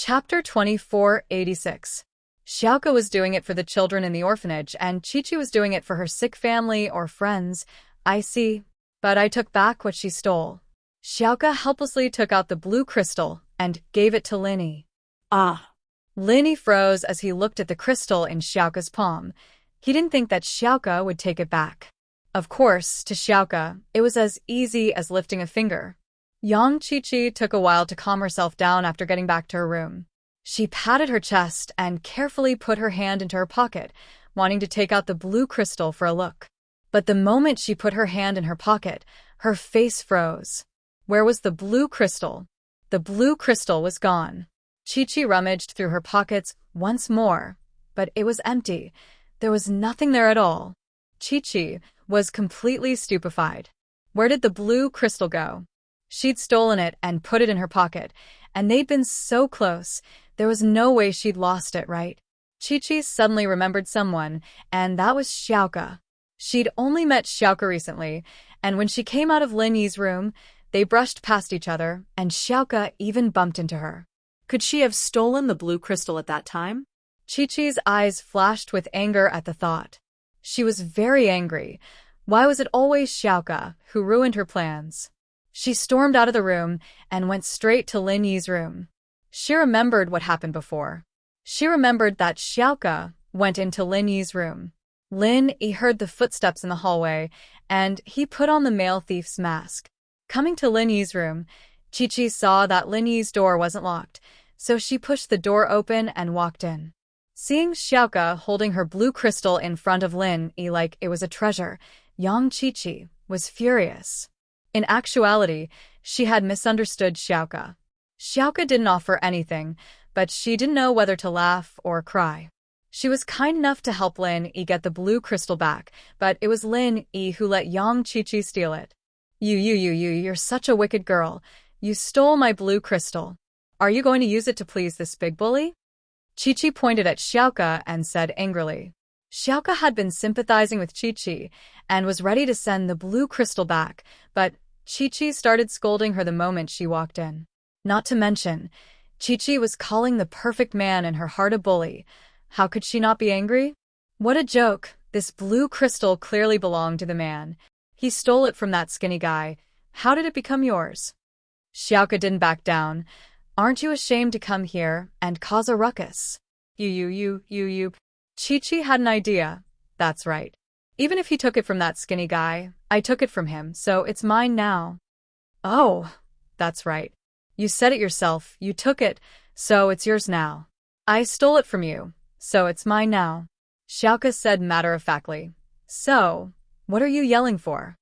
Chapter 2486. Xiaoka was doing it for the children in the orphanage, and Chi-Chi was doing it for her sick family or friends. I see. But I took back what she stole. Xiaoka helplessly took out the blue crystal and gave it to Linny. Ah. Linny froze as he looked at the crystal in Xiaoka's palm. He didn't think that Xiaoka would take it back. Of course, to Xiaoka, it was as easy as lifting a finger. Young Chi-Chi took a while to calm herself down after getting back to her room. She patted her chest and carefully put her hand into her pocket, wanting to take out the blue crystal for a look. But the moment she put her hand in her pocket, her face froze. Where was the blue crystal? The blue crystal was gone. Chi-Chi rummaged through her pockets once more, but it was empty. There was nothing there at all. Chi-Chi was completely stupefied. Where did the blue crystal go? She'd stolen it and put it in her pocket, and they'd been so close. There was no way she'd lost it, right? Chi-Chi suddenly remembered someone, and that was Xiaoka. She'd only met Xiaoka recently, and when she came out of Linny's room, they brushed past each other, and Xiaoka even bumped into her. Could she have stolen the blue crystal at that time? Chi-Chi's eyes flashed with anger at the thought. She was very angry. Why was it always Xiaoka who ruined her plans? She stormed out of the room and went straight to Lin Yi's room. She remembered what happened before. She remembered that Xiaoka went into Lin Yi's room. Lin Yi heard the footsteps in the hallway, and he put on the male thief's mask. Coming to Lin Yi's room, Chi-Chi saw that Lin Yi's door wasn't locked, so she pushed the door open and walked in. Seeing Xiaoka holding her blue crystal in front of Lin Yi like it was a treasure, young Chi-Chi was furious. In actuality, she had misunderstood Xiaoka. Xiaoka didn't offer anything, but she didn't know whether to laugh or cry. She was kind enough to help Lin Yi get the blue crystal back, but it was Lin Yi who let young Chi-Chi steal it. You're such a wicked girl. You stole my blue crystal. Are you going to use it to please this big bully? Chi-Chi pointed at Xiaoka and said angrily. Xiaoka had been sympathizing with Chi-Chi and was ready to send the blue crystal back, but Chi-Chi started scolding her the moment she walked in. Not to mention, Chi-Chi was calling the perfect man in her heart a bully. How could she not be angry? What a joke. This blue crystal clearly belonged to the man. He stole it from that skinny guy. How did it become yours? Xiaoka didn't back down. Aren't you ashamed to come here and cause a ruckus? You. Chi-Chi had an idea. That's right. Even if he took it from that skinny guy, I took it from him, so it's mine now. Oh, that's right. You said it yourself. You took it, so it's yours now. I stole it from you, so it's mine now. Xiaoka said matter-of-factly. So, what are you yelling for?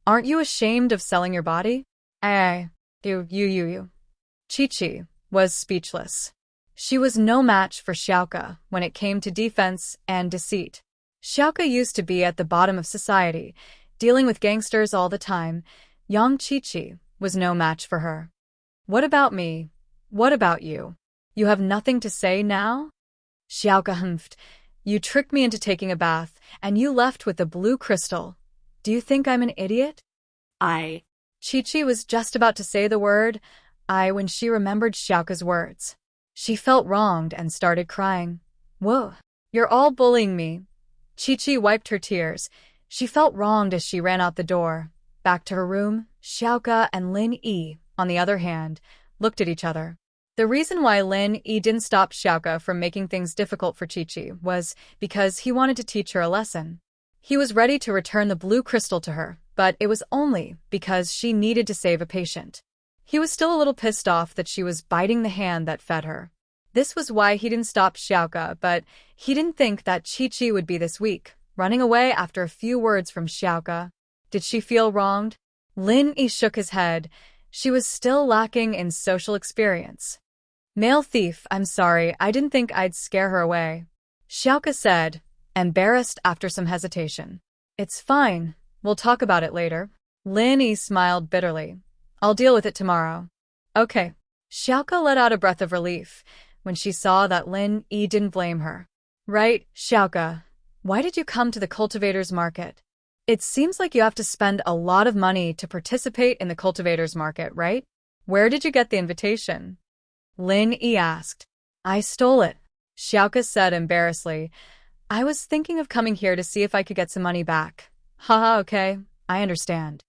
Aren't you ashamed of selling your body? You. Chi-Chi was speechless. She was no match for Xiaoka when it came to defense and deceit. Xiaoka used to be at the bottom of society, dealing with gangsters all the time. Young Chi-Chi was no match for her. What about me? What about you? You have nothing to say now? Xiaoka humphed. You tricked me into taking a bath, and you left with the blue crystal. Do you think I'm an idiot? Chi-Chi was just about to say the word I when she remembered Xiaoka's words. She felt wronged and started crying. Whoa, you're all bullying me. Chi-Chi wiped her tears. She felt wronged as she ran out the door. Back to her room, Xiaoka and Lin Yi, on the other hand, looked at each other. The reason why Lin Yi didn't stop Xiaoka from making things difficult for Chi-Chi was because he wanted to teach her a lesson. He was ready to return the blue crystal to her, but it was only because she needed to save a patient. He was still a little pissed off that she was biting the hand that fed her. This was why he didn't stop Xiaoka, but he didn't think that Chi-Chi would be this weak, running away after a few words from Xiaoka. Did she feel wronged? Lin Yi shook his head. She was still lacking in social experience. Male thief, I'm sorry, I didn't think I'd scare her away. Xiaoka said, embarrassed after some hesitation. It's fine, we'll talk about it later. Lin Yi smiled bitterly. I'll deal with it tomorrow. Okay. Xiaoka let out a breath of relief when she saw that Lin Yi didn't blame her. Right, Xiaoka. Why did you come to the cultivators market? It seems like you have to spend a lot of money to participate in the cultivators market, right? Where did you get the invitation? Lin Yi asked. I stole it, Xiaoka said embarrassedly. I was thinking of coming here to see if I could get some money back. Haha, okay, I understand.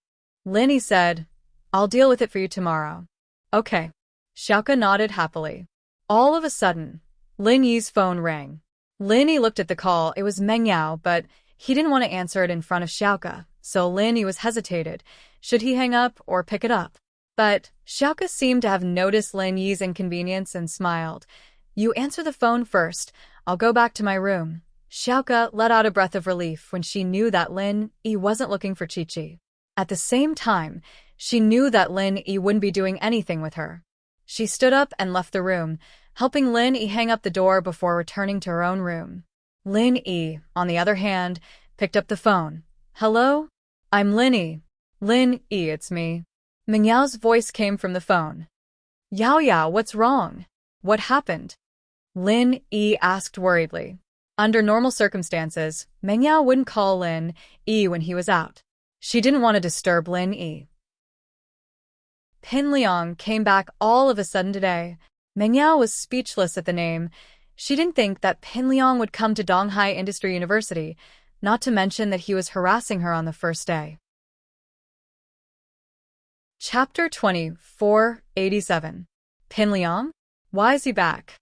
Lin Yi said, I'll deal with it for you tomorrow. Okay. Xiaoka nodded happily. All of a sudden, Lin Yi's phone rang. Lin Yi looked at the call. It was Meng Yao, but he didn't want to answer it in front of Xiaoka, so Lin Yi was hesitated. Should he hang up or pick it up? But Xiaoka seemed to have noticed Lin Yi's inconvenience and smiled. You answer the phone first. I'll go back to my room. Xiaoka let out a breath of relief when she knew that Lin Yi wasn't looking for Chi-Chi. At the same time, she knew that Lin Yi wouldn't be doing anything with her. She stood up and left the room, helping Lin Yi hang up the door before returning to her own room. Lin Yi, on the other hand, picked up the phone. Hello? I'm Lin Yi. Lin Yi, it's me. Meng Yao's voice came from the phone. Yao Yao, what's wrong? What happened? Lin Yi asked worriedly. Under normal circumstances, Meng Yao wouldn't call Lin Yi when he was out. She didn't want to disturb Lin Yi. Pin Liang came back all of a sudden today. Meng Yao was speechless at the name. She didn't think that Pin Liang would come to Donghai Industry University, not to mention that he was harassing her on the first day. Chapter 2487. Pin Liang? Why is he back?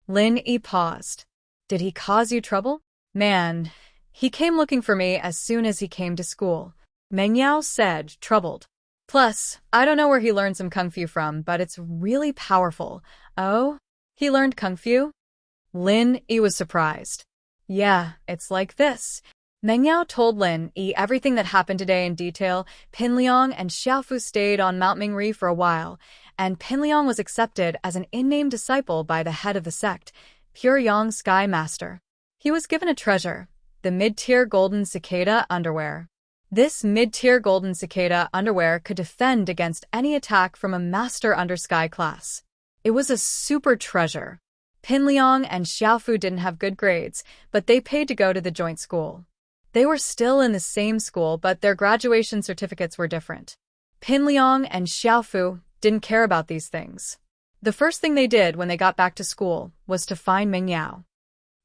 Lin Yi paused. Did he cause you trouble? Man, he came looking for me as soon as he came to school. Meng Yao said, troubled. Plus, I don't know where he learned some kung fu from, but it's really powerful. Oh? He learned kung fu? Lin Yi was surprised. Yeah, it's like this. Meng Yao told Lin Yi everything that happened today in detail. Pin Liang and Xiaofu stayed on Mount Mingri for a while, and Pin Liang was accepted as an in-name disciple by the head of the sect, Pure Yang Sky Master. He was given a treasure, the mid-tier golden cicada underwear. This mid-tier golden cicada underwear could defend against any attack from a master under sky class. It was a super treasure. Pin Liang and Xiaofu didn't have good grades, but they paid to go to the joint school. They were still in the same school, but their graduation certificates were different. Pin Liang and Xiaofu didn't care about these things. The first thing they did when they got back to school was to find Meng Yao.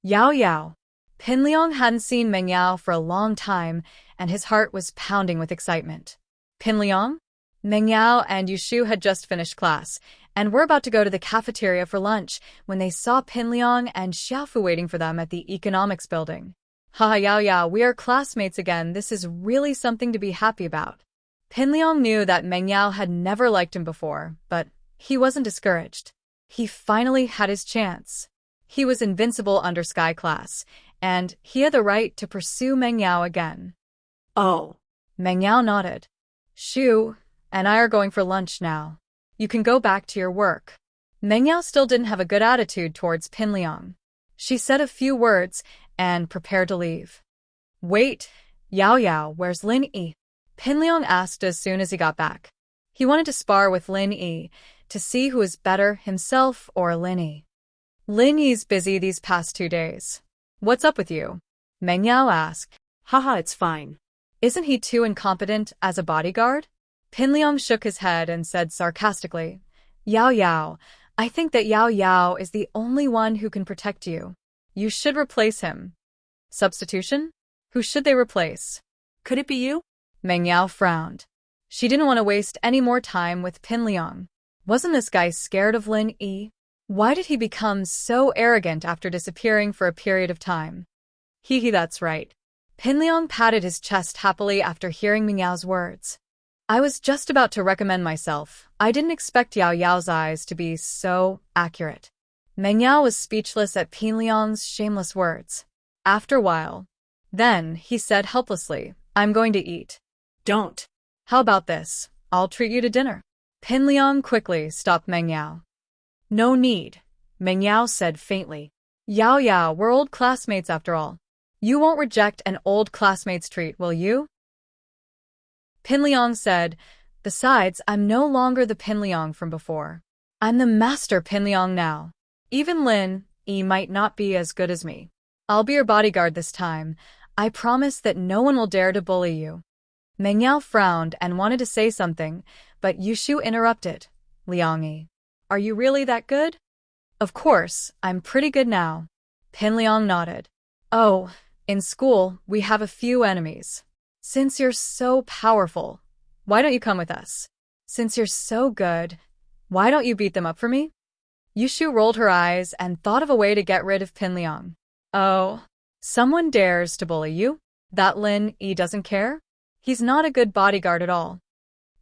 Yao Yao. Pin Liang hadn't seen Meng Yao for a long time, and his heart was pounding with excitement. Pin Liang? Meng Yao and Yushu had just finished class, and were about to go to the cafeteria for lunch when they saw Pin Liang and Xiaofu waiting for them at the economics building. Haha, Yao Yao, we are classmates again. This is really something to be happy about. Pin Liang knew that Meng Yao had never liked him before, but he wasn't discouraged. He finally had his chance. He was invincible under sky class, and he had the right to pursue Meng Yao again. Oh. Meng Yao nodded. Shu and I are going for lunch now. You can go back to your work. Meng Yao still didn't have a good attitude towards Pin Liang. She said a few words and prepared to leave. Wait, Yao Yao, where's Lin Yi? Pin Liang asked as soon as he got back. He wanted to spar with Lin Yi to see who was better, himself or Lin Yi. Lin Yi's busy these past 2 days. What's up with you? Meng Yao asked. Haha, it's fine. Isn't he too incompetent as a bodyguard? Pin Liang shook his head and said sarcastically, Yao Yao, I think that Yao Yao is the only one who can protect you. You should replace him. Substitution? Who should they replace? Could it be you? Meng Yao frowned. She didn't want to waste any more time with Pin Liang. Wasn't this guy scared of Lin Yi? Why did he become so arrogant after disappearing for a period of time? Hee, that's right. Pin Liang patted his chest happily after hearing Meng Yao's words. I was just about to recommend myself. I didn't expect Yao Yao's eyes to be so accurate. Meng Yao was speechless at Pin Liang's shameless words. After a while, then he said helplessly, I'm going to eat. Don't. How about this? I'll treat you to dinner. Pin Liang quickly stopped Meng Yao. No need, Meng Yao said faintly. Yao Yao, we're old classmates after all. You won't reject an old classmate's treat, will you? Pin Liang said, besides, I'm no longer the Pin Liang from before. I'm the master Pin Liang now. Even Lin Yi might not be as good as me. I'll be your bodyguard this time. I promise that no one will dare to bully you. Meng Yao frowned and wanted to say something, but Yushu interrupted. Liang. Are you really that good? Of course, I'm pretty good now. Pinliang nodded. Oh, in school, we have a few enemies. Since you're so powerful, why don't you come with us? Since you're so good, why don't you beat them up for me? Yushu rolled her eyes and thought of a way to get rid of Pinliang. Oh, someone dares to bully you? That Lin Yi doesn't care? He's not a good bodyguard at all.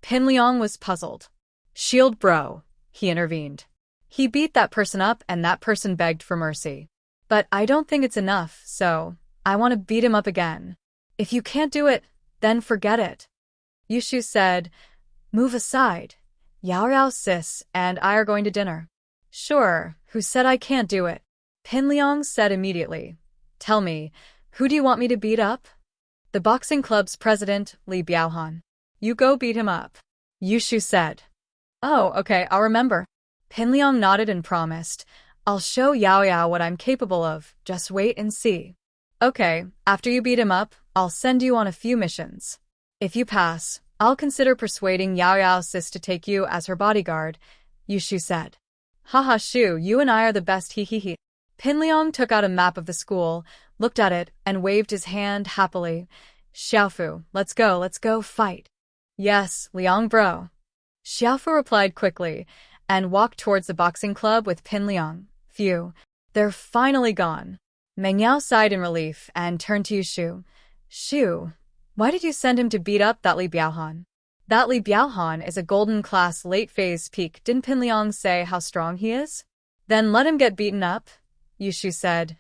Pinliang was puzzled. Shield bro, he intervened. He beat that person up and that person begged for mercy. But I don't think it's enough, so I want to beat him up again. If you can't do it, then forget it. Yushu said, Move aside. Yao sis and I are going to dinner. Sure, who said I can't do it? Pinliang said immediately. Tell me, who do you want me to beat up? The boxing club's president, Li Biaohan. You go beat him up. Yushu said. Oh, okay, I'll remember. Pinliang nodded and promised. I'll show Yao what I'm capable of, just wait and see. Okay, after you beat him up, I'll send you on a few missions. If you pass, I'll consider persuading Yao sis to take you as her bodyguard, Yushu said. Haha Shu, you and I are the best he. Pinliang took out a map of the school, looked at it, and waved his hand happily. Xiaofu, let's go fight. Yes, Liang bro. Xiaofu replied quickly, and walked towards the boxing club with Pinliang. Phew, they're finally gone. Mengyao sighed in relief and turned to Yushu. Shu, why did you send him to beat up that Li Biaohan? That Li Biaohan is a golden class late phase peak. Didn't Pinliang say how strong he is? Then let him get beaten up, Yushu said.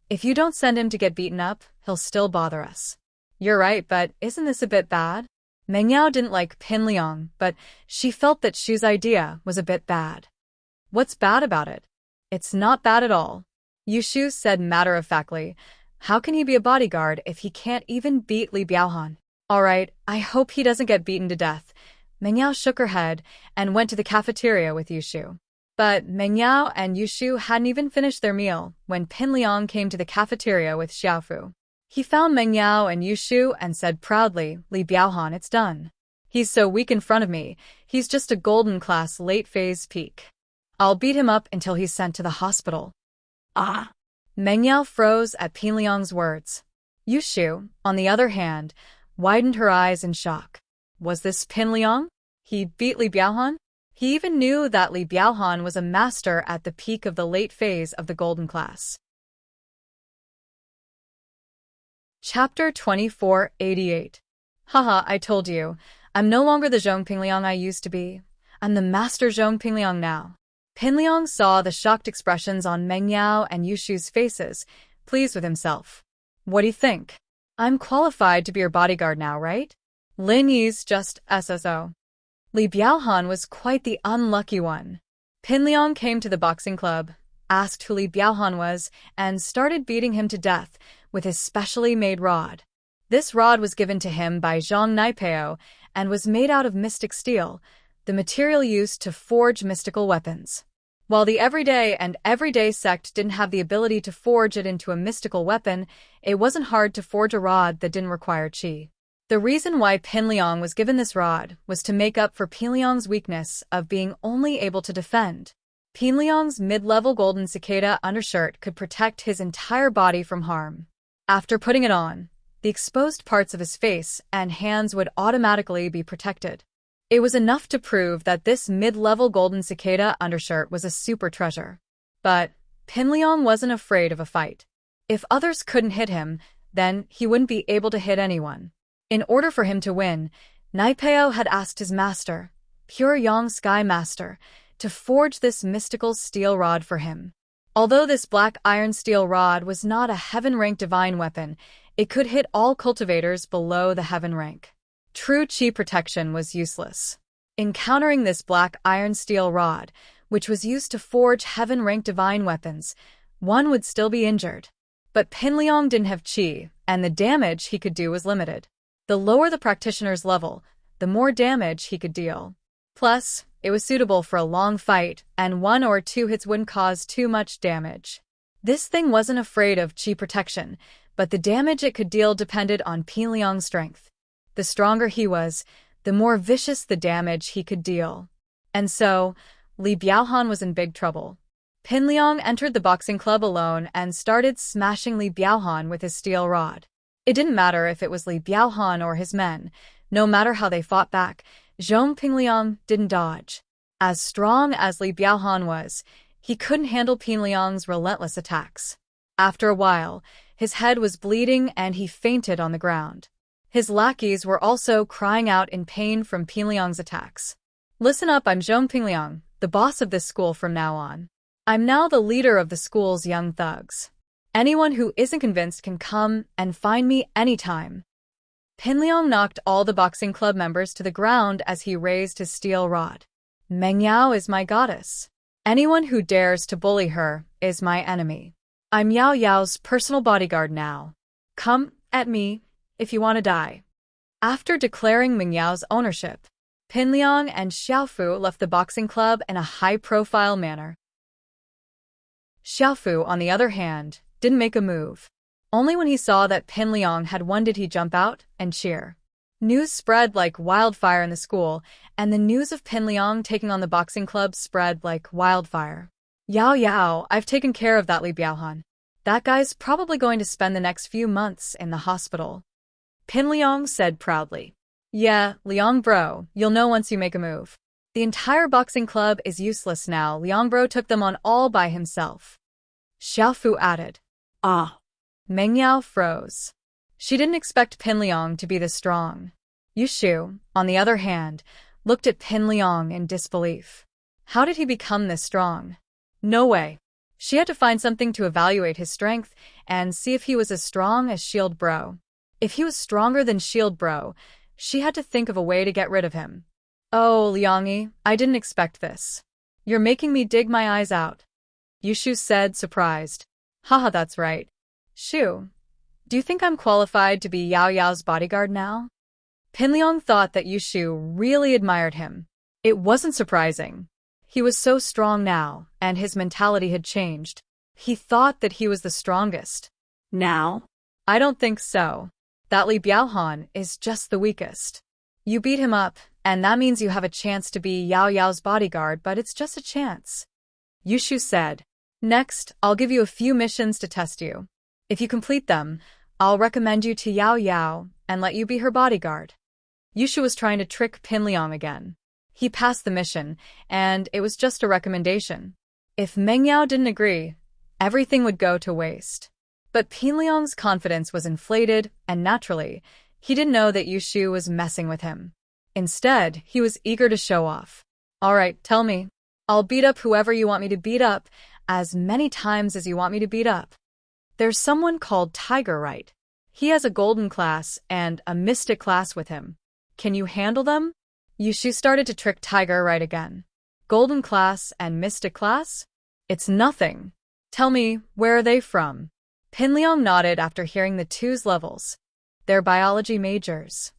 If you don't send him to get beaten up, he'll still bother us. You're right, but isn't this a bit bad? Mengyao didn't like Pinliang, but she felt that Shu's idea was a bit bad. What's bad about it? It's not bad at all. Yushu said matter-of-factly. How can he be a bodyguard if he can't even beat Li Biaohan? All right, I hope he doesn't get beaten to death. Mengyao shook her head and went to the cafeteria with Yushu. But Mengyao and Yushu hadn't even finished their meal when Pinliang came to the cafeteria with Xiaofu. He found Mengyao and Yushu and said proudly, Li Biaohan, it's done. He's so weak in front of me, he's just a golden class late phase peak. I'll beat him up until he's sent to the hospital. Ah! Mengyao froze at Pinliang's words. Yushu, on the other hand, widened her eyes in shock. Was this Pinliang? He beat Li Biaohan? He even knew that Li Biaohan was a master at the peak of the late phase of the golden class. Chapter 2488. Haha, I told you. I'm no longer the Zhong Pinliang I used to be. I'm the master Zhong Pinliang now. Pinliang saw the shocked expressions on Mengyao and Yushu's faces, pleased with himself. What do you think? I'm qualified to be your bodyguard now, right? Lin Yi's just SSO. Li Biaohan was quite the unlucky one. Pinliang came to the boxing club, asked who Li Biaohan was, and started beating him to death with his specially made rod. This rod was given to him by Zhang Naipeo and was made out of mystic steel, the material used to forge mystical weapons. While the everyday sect didn't have the ability to forge it into a mystical weapon, it wasn't hard to forge a rod that didn't require qi. The reason why Pinliang was given this rod was to make up for Pinliang's weakness of being only able to defend. Pinliang's mid-level golden cicada undershirt could protect his entire body from harm. After putting it on, the exposed parts of his face and hands would automatically be protected. It was enough to prove that this mid-level golden cicada undershirt was a super treasure. But Pinliang wasn't afraid of a fight. If others couldn't hit him, then he wouldn't be able to hit anyone. In order for him to win, Naipeo had asked his master, Pure Yang Sky Master, to forge this mystical steel rod for him. Although this black iron steel rod was not a heaven-rank divine weapon, it could hit all cultivators below the heaven rank. True qi protection was useless. Encountering this black iron steel rod, which was used to forge heaven-rank divine weapons, one would still be injured. But Pinliang didn't have qi, and the damage he could do was limited. The lower the practitioner's level, the more damage he could deal. Plus, it was suitable for a long fight, and 1 or 2 hits wouldn't cause too much damage. This thing wasn't afraid of qi protection, but the damage it could deal depended on Pinliang's strength. The stronger he was, the more vicious the damage he could deal. And so, Li Biaohan was in big trouble. Pin Liang entered the boxing club alone and started smashing Li Biaohan with his steel rod. It didn't matter if it was Li Biaohan or his men. No matter how they fought back, Zhong Pingliang didn't dodge. As strong as Li Biaohan was, he couldn't handle Pin Liang's relentless attacks. After a while, his head was bleeding and he fainted on the ground. His lackeys were also crying out in pain from Pin Liang's attacks. Listen up, I'm Zhong Pingliang, the boss of this school from now on. I'm now the leader of the school's young thugs. Anyone who isn't convinced can come and find me anytime. Pin Liang knocked all the boxing club members to the ground as he raised his steel rod. Meng Yao is my goddess. Anyone who dares to bully her is my enemy. I'm Yao Yao's personal bodyguard now. Come at me if you want to die. After declaring Meng Yao's ownership, Pin Liang and Xiaofu left the boxing club in a high-profile manner. Xiaofu, on the other hand, didn't make a move. Only when he saw that Pin Liang had won did he jump out and cheer. News spread like wildfire in the school, and the news of Pin Liang taking on the boxing club spread like wildfire. Yao Yao, I've taken care of that Li Biaohan. That guy's probably going to spend the next few months in the hospital. Pin Liang said proudly. Yeah, Liang bro, you'll know once you make a move. The entire boxing club is useless now. Liang bro took them on all by himself. Xiaofu added. Ah. Meng Yao froze. She didn't expect Pin Liang to be this strong. Yushu, on the other hand, looked at Pin Liang in disbelief. How did he become this strong? No way. She had to find something to evaluate his strength and see if he was as strong as Shield Bro. If he was stronger than Shield Bro, she had to think of a way to get rid of him. Oh, Liangyi, I didn't expect this. You're making me dig my eyes out. Yushu said, surprised. Haha, that's right. Shu, do you think I'm qualified to be Yao Yao's bodyguard now? Pin Liang thought that Yushu really admired him. It wasn't surprising. He was so strong now, and his mentality had changed. He thought that he was the strongest. Now? I don't think so. That Li Biaohan is just the weakest. You beat him up, and that means you have a chance to be Yao Yao's bodyguard, but it's just a chance. Yushu said. Next, I'll give you a few missions to test you. If you complete them, I'll recommend you to Yao Yao and let you be her bodyguard. Yushu was trying to trick Pin Liang again. He passed the mission, and it was just a recommendation. If Meng Yao didn't agree, everything would go to waste. But Pin Liang's confidence was inflated, and naturally, he didn't know that Yushu was messing with him. Instead, he was eager to show off. All right, tell me. I'll beat up whoever you want me to beat up, as many times as you want me to beat up. There's someone called Tiger, right? He has a golden class and a mystic class with him. Can you handle them? Yushu started to trick Tiger right again. Golden class and mystic class? It's nothing. Tell me, where are they from? Pin Liang nodded after hearing the two's levels. They're biology majors.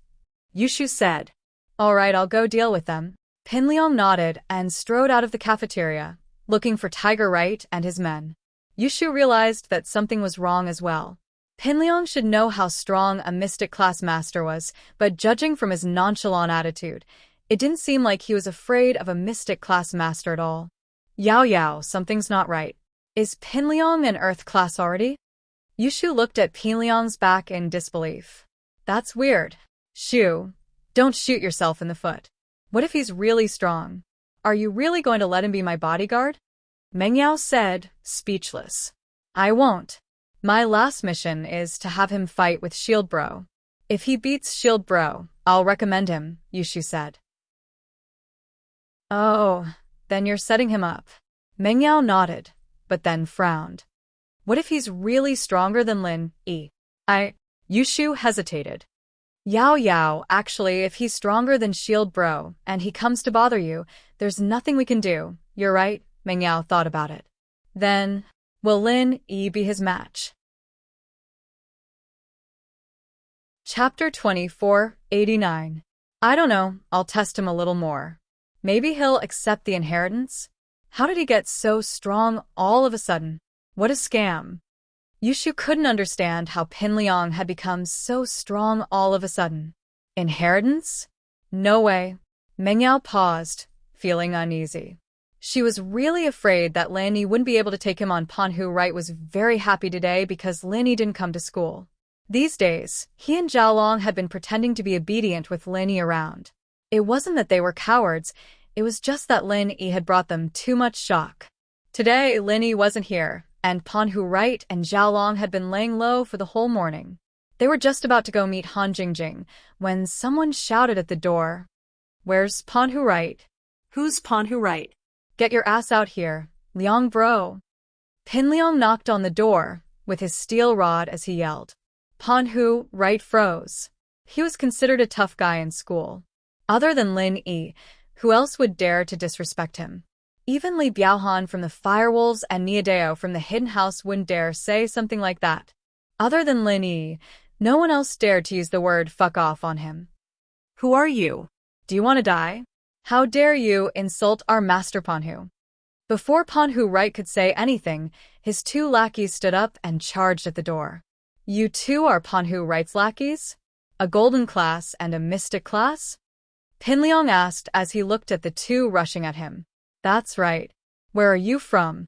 Yushu said. All right, I'll go deal with them. Pin Liang nodded and strode out of the cafeteria, looking for Tiger Right and his men. Yushu realized that something was wrong as well. Pin Liang should know how strong a mystic class master was, but judging from his nonchalant attitude, it didn't seem like he was afraid of a mystic class master at all. Yao Yao, something's not right. Is Pin Liang an earth class already? Yushu looked at Pin Liang's back in disbelief. That's weird. Shu, don't shoot yourself in the foot. What if he's really strong? Are you really going to let him be my bodyguard? Meng Yao said, speechless. I won't. My last mission is to have him fight with Shield Bro. If he beats Shield Bro, I'll recommend him, Yushu said. Oh, then you're setting him up. Meng Yao nodded, but then frowned. What if he's really stronger than Lin Yi? Yushu hesitated. Yao Yao, actually, if he's stronger than Shield Bro and he comes to bother you, there's nothing we can do. You're right, Meng Yao thought about it. Then, will Lin Yi be his match? Chapter 24, 89. I don't know, I'll test him a little more. Maybe he'll accept the inheritance? How did he get so strong all of a sudden? What a scam. Yushu couldn't understand how Pin Liang had become so strong all of a sudden. Inheritance? No way. Meng Yao paused, feeling uneasy. She was really afraid that Lin Yi wouldn't be able to take him on. Pan Hu Right was very happy today because Lin Yi didn't come to school. These days, he and Zhao Long had been pretending to be obedient with Lin Yi around. It wasn't that they were cowards, it was just that Lin Yi had brought them too much shock. Today, Lin Yi wasn't here, and Pan Hu Right and Zhao Long had been laying low for the whole morning. They were just about to go meet Han Jingjing when someone shouted at the door, "Where's Pan Hu Right?" Who's Pan Hu Right? "Get your ass out here, Liang bro." Pin Liang knocked on the door with his steel rod as he yelled. Pan Hu Right froze. He was considered a tough guy in school. Other than Lin Yi, who else would dare to disrespect him? Even Li Biaohan from the Firewolves and Niadeo from the Hidden House wouldn't dare say something like that. Other than Lin Yi, no one else dared to use the word fuck off on him. Who are you? Do you want to die? How dare you insult our master Pan Hu? Before Pan Hu Right could say anything, his two lackeys stood up and charged at the door. You two are Pan Hu Right's lackeys? A golden class and a mystic class? Pin Liang asked as he looked at the two rushing at him. That's right. Where are you from?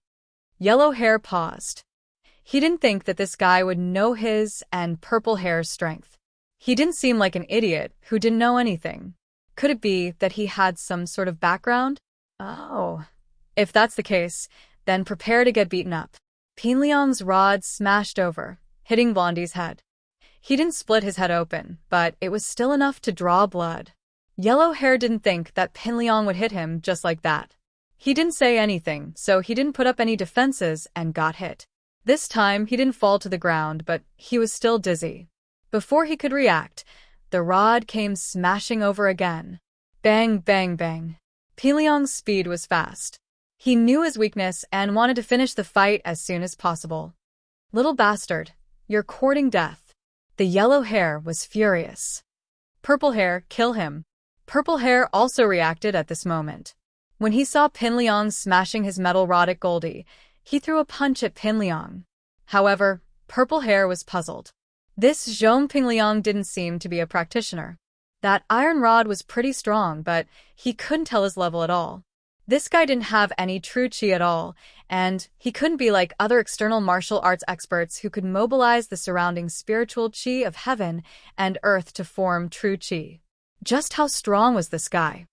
Yellow Hair paused. He didn't think that this guy would know his and Purple Hair's strength. He didn't seem like an idiot who didn't know anything. Could it be that he had some sort of background? Oh. If that's the case, then prepare to get beaten up. Pin Liang's rod smashed over, hitting Blondie's head. He didn't split his head open, but it was still enough to draw blood. Yellow Hair didn't think that Pin Liang would hit him just like that. He didn't say anything, so he didn't put up any defenses and got hit. This time, he didn't fall to the ground, but he was still dizzy. Before he could react, the rod came smashing over again. Bang, bang, bang. Pin Liang's speed was fast. He knew his weakness and wanted to finish the fight as soon as possible. Little bastard, you're courting death. The Yellow Hair was furious. Purple Hair, kill him. Purple Hair also reacted at this moment. When he saw Pin Liang smashing his metal rod at Goldie, he threw a punch at Pin Liang. However, Purple Hair was puzzled. This Zhong Ping Liang didn't seem to be a practitioner. That iron rod was pretty strong, but he couldn't tell his level at all. This guy didn't have any true chi at all, and he couldn't be like other external martial arts experts who could mobilize the surrounding spiritual chi of heaven and earth to form true chi. Just how strong was this guy?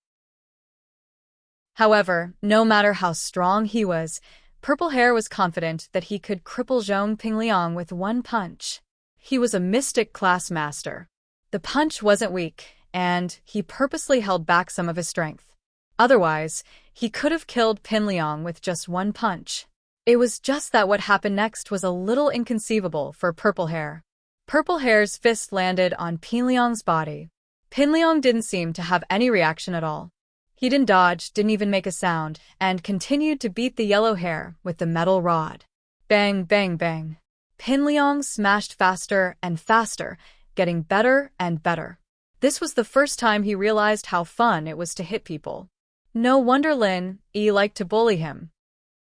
However, no matter how strong he was, Purple Hair was confident that he could cripple Zhong Ping Liang with one punch. He was a mystic class master. The punch wasn't weak, and he purposely held back some of his strength. Otherwise, he could have killed Pin Liang with just one punch. It was just that what happened next was a little inconceivable for Purple Hair. Purple Hair's fist landed on Pin Liang's body. Pin Liang didn't seem to have any reaction at all. He didn't dodge, didn't even make a sound, and continued to beat the Yellow Hair with the metal rod. Bang, bang, bang. Pin Liang smashed faster and faster, getting better and better. This was the first time he realized how fun it was to hit people. No wonder Lin Yi liked to bully him.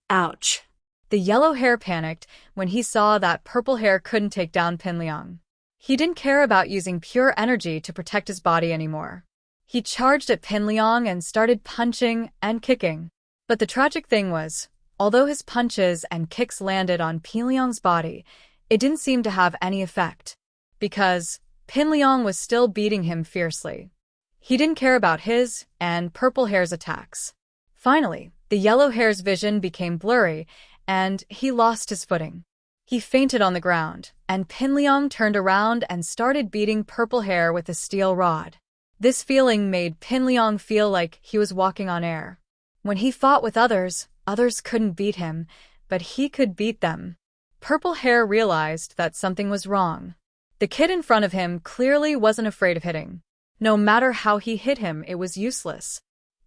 Ouch. The Yellow Hair panicked when he saw that Purple Hair couldn't take down Pin Liang. He didn't care about using pure energy to protect his body anymore. He charged at Pin Liang and started punching and kicking. But the tragic thing was, although his punches and kicks landed on Pin Liang's body, it didn't seem to have any effect. Because Pin Liang was still beating him fiercely. He didn't care about his and Purple Hair's attacks. Finally, the Yellow Hair's vision became blurry, and he lost his footing. He fainted on the ground, and Pin Liang turned around and started beating Purple Hair with a steel rod. This feeling made Pin Liang feel like he was walking on air. When he fought with others, others couldn't beat him, but he could beat them. Purple Hair realized that something was wrong. The kid in front of him clearly wasn't afraid of hitting. No matter how he hit him, it was useless.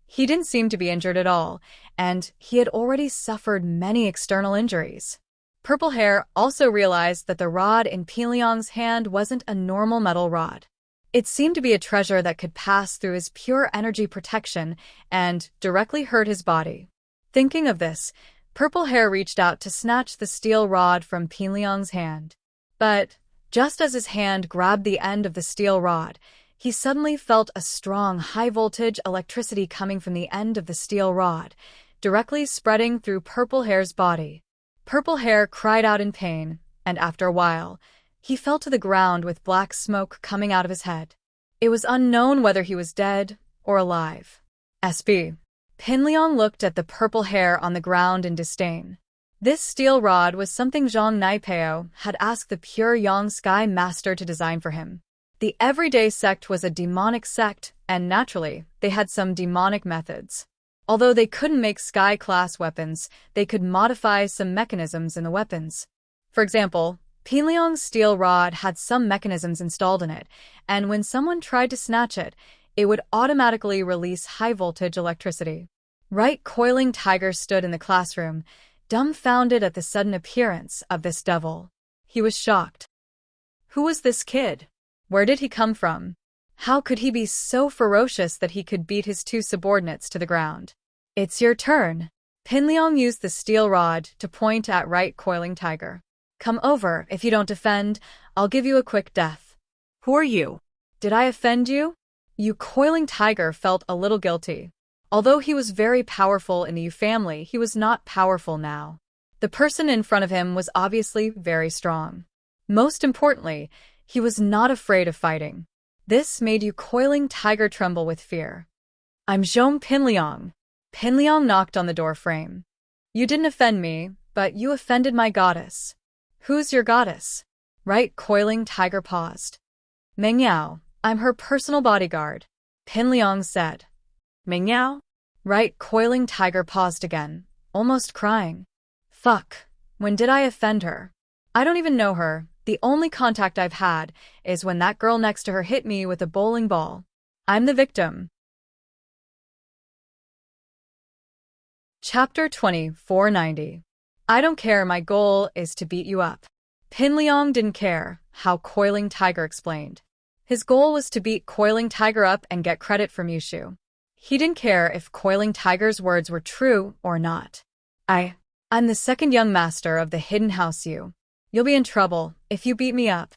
He didn't seem to be injured at all, and he had already suffered many external injuries. Purple Hair also realized that the rod in Pin Liang's hand wasn't a normal metal rod. It seemed to be a treasure that could pass through his pure energy protection and directly hurt his body. Thinking of this, Purple Hair reached out to snatch the steel rod from Pin Liang's hand. But just as his hand grabbed the end of the steel rod, He suddenly felt a strong, high-voltage electricity coming from the end of the steel rod, directly spreading through Purple Hair's body. Purple Hair cried out in pain, and after a while, he fell to the ground with black smoke coming out of his head. It was unknown whether he was dead or alive. SB. Pinliang looked at the purple hair on the ground in disdain. This steel rod was something Zhang Naipeo had asked the pure Yang Sky Master to design for him. The everyday sect was a demonic sect, and naturally, they had some demonic methods. Although they couldn't make Sky-class weapons, they could modify some mechanisms in the weapons. For example, Pinliang's steel rod had some mechanisms installed in it, and when someone tried to snatch it, it would automatically release high-voltage electricity. Right Coiling Tiger stood in the classroom, dumbfounded at the sudden appearance of this devil. He was shocked. Who was this kid? Where did he come from? How could he be so ferocious that he could beat his two subordinates to the ground? It's your turn. Pinliang used the steel rod to point at Right Coiling Tiger. Come over. If you don't defend, I'll give you a quick death. Who are you? Did I offend you? Yu Coiling Tiger felt a little guilty. Although he was very powerful in the Yu family, he was not powerful now. The person in front of him was obviously very strong. Most importantly, he was not afraid of fighting. This made Yu Coiling Tiger tremble with fear. I'm Zhong Pinliang. Pinliang knocked on the door frame. You didn't offend me, but you offended my goddess. Who's your goddess? Right Coiling Tiger paused. Meng Yao, I'm her personal bodyguard, Pinliang said. Meng Yao? Right Coiling Tiger paused again, almost crying. Fuck, when did I offend her? I don't even know her. The only contact I've had is when that girl next to her hit me with a bowling ball. I'm the victim. Chapter 2490. I don't care, my goal is to beat you up. Pinliang didn't care, how Coiling Tiger explained. His goal was to beat Coiling Tiger up and get credit from Yushu. He didn't care if Coiling Tiger's words were true or not. I'm the second young master of the Hidden House Yu. You'll be in trouble if you beat me up.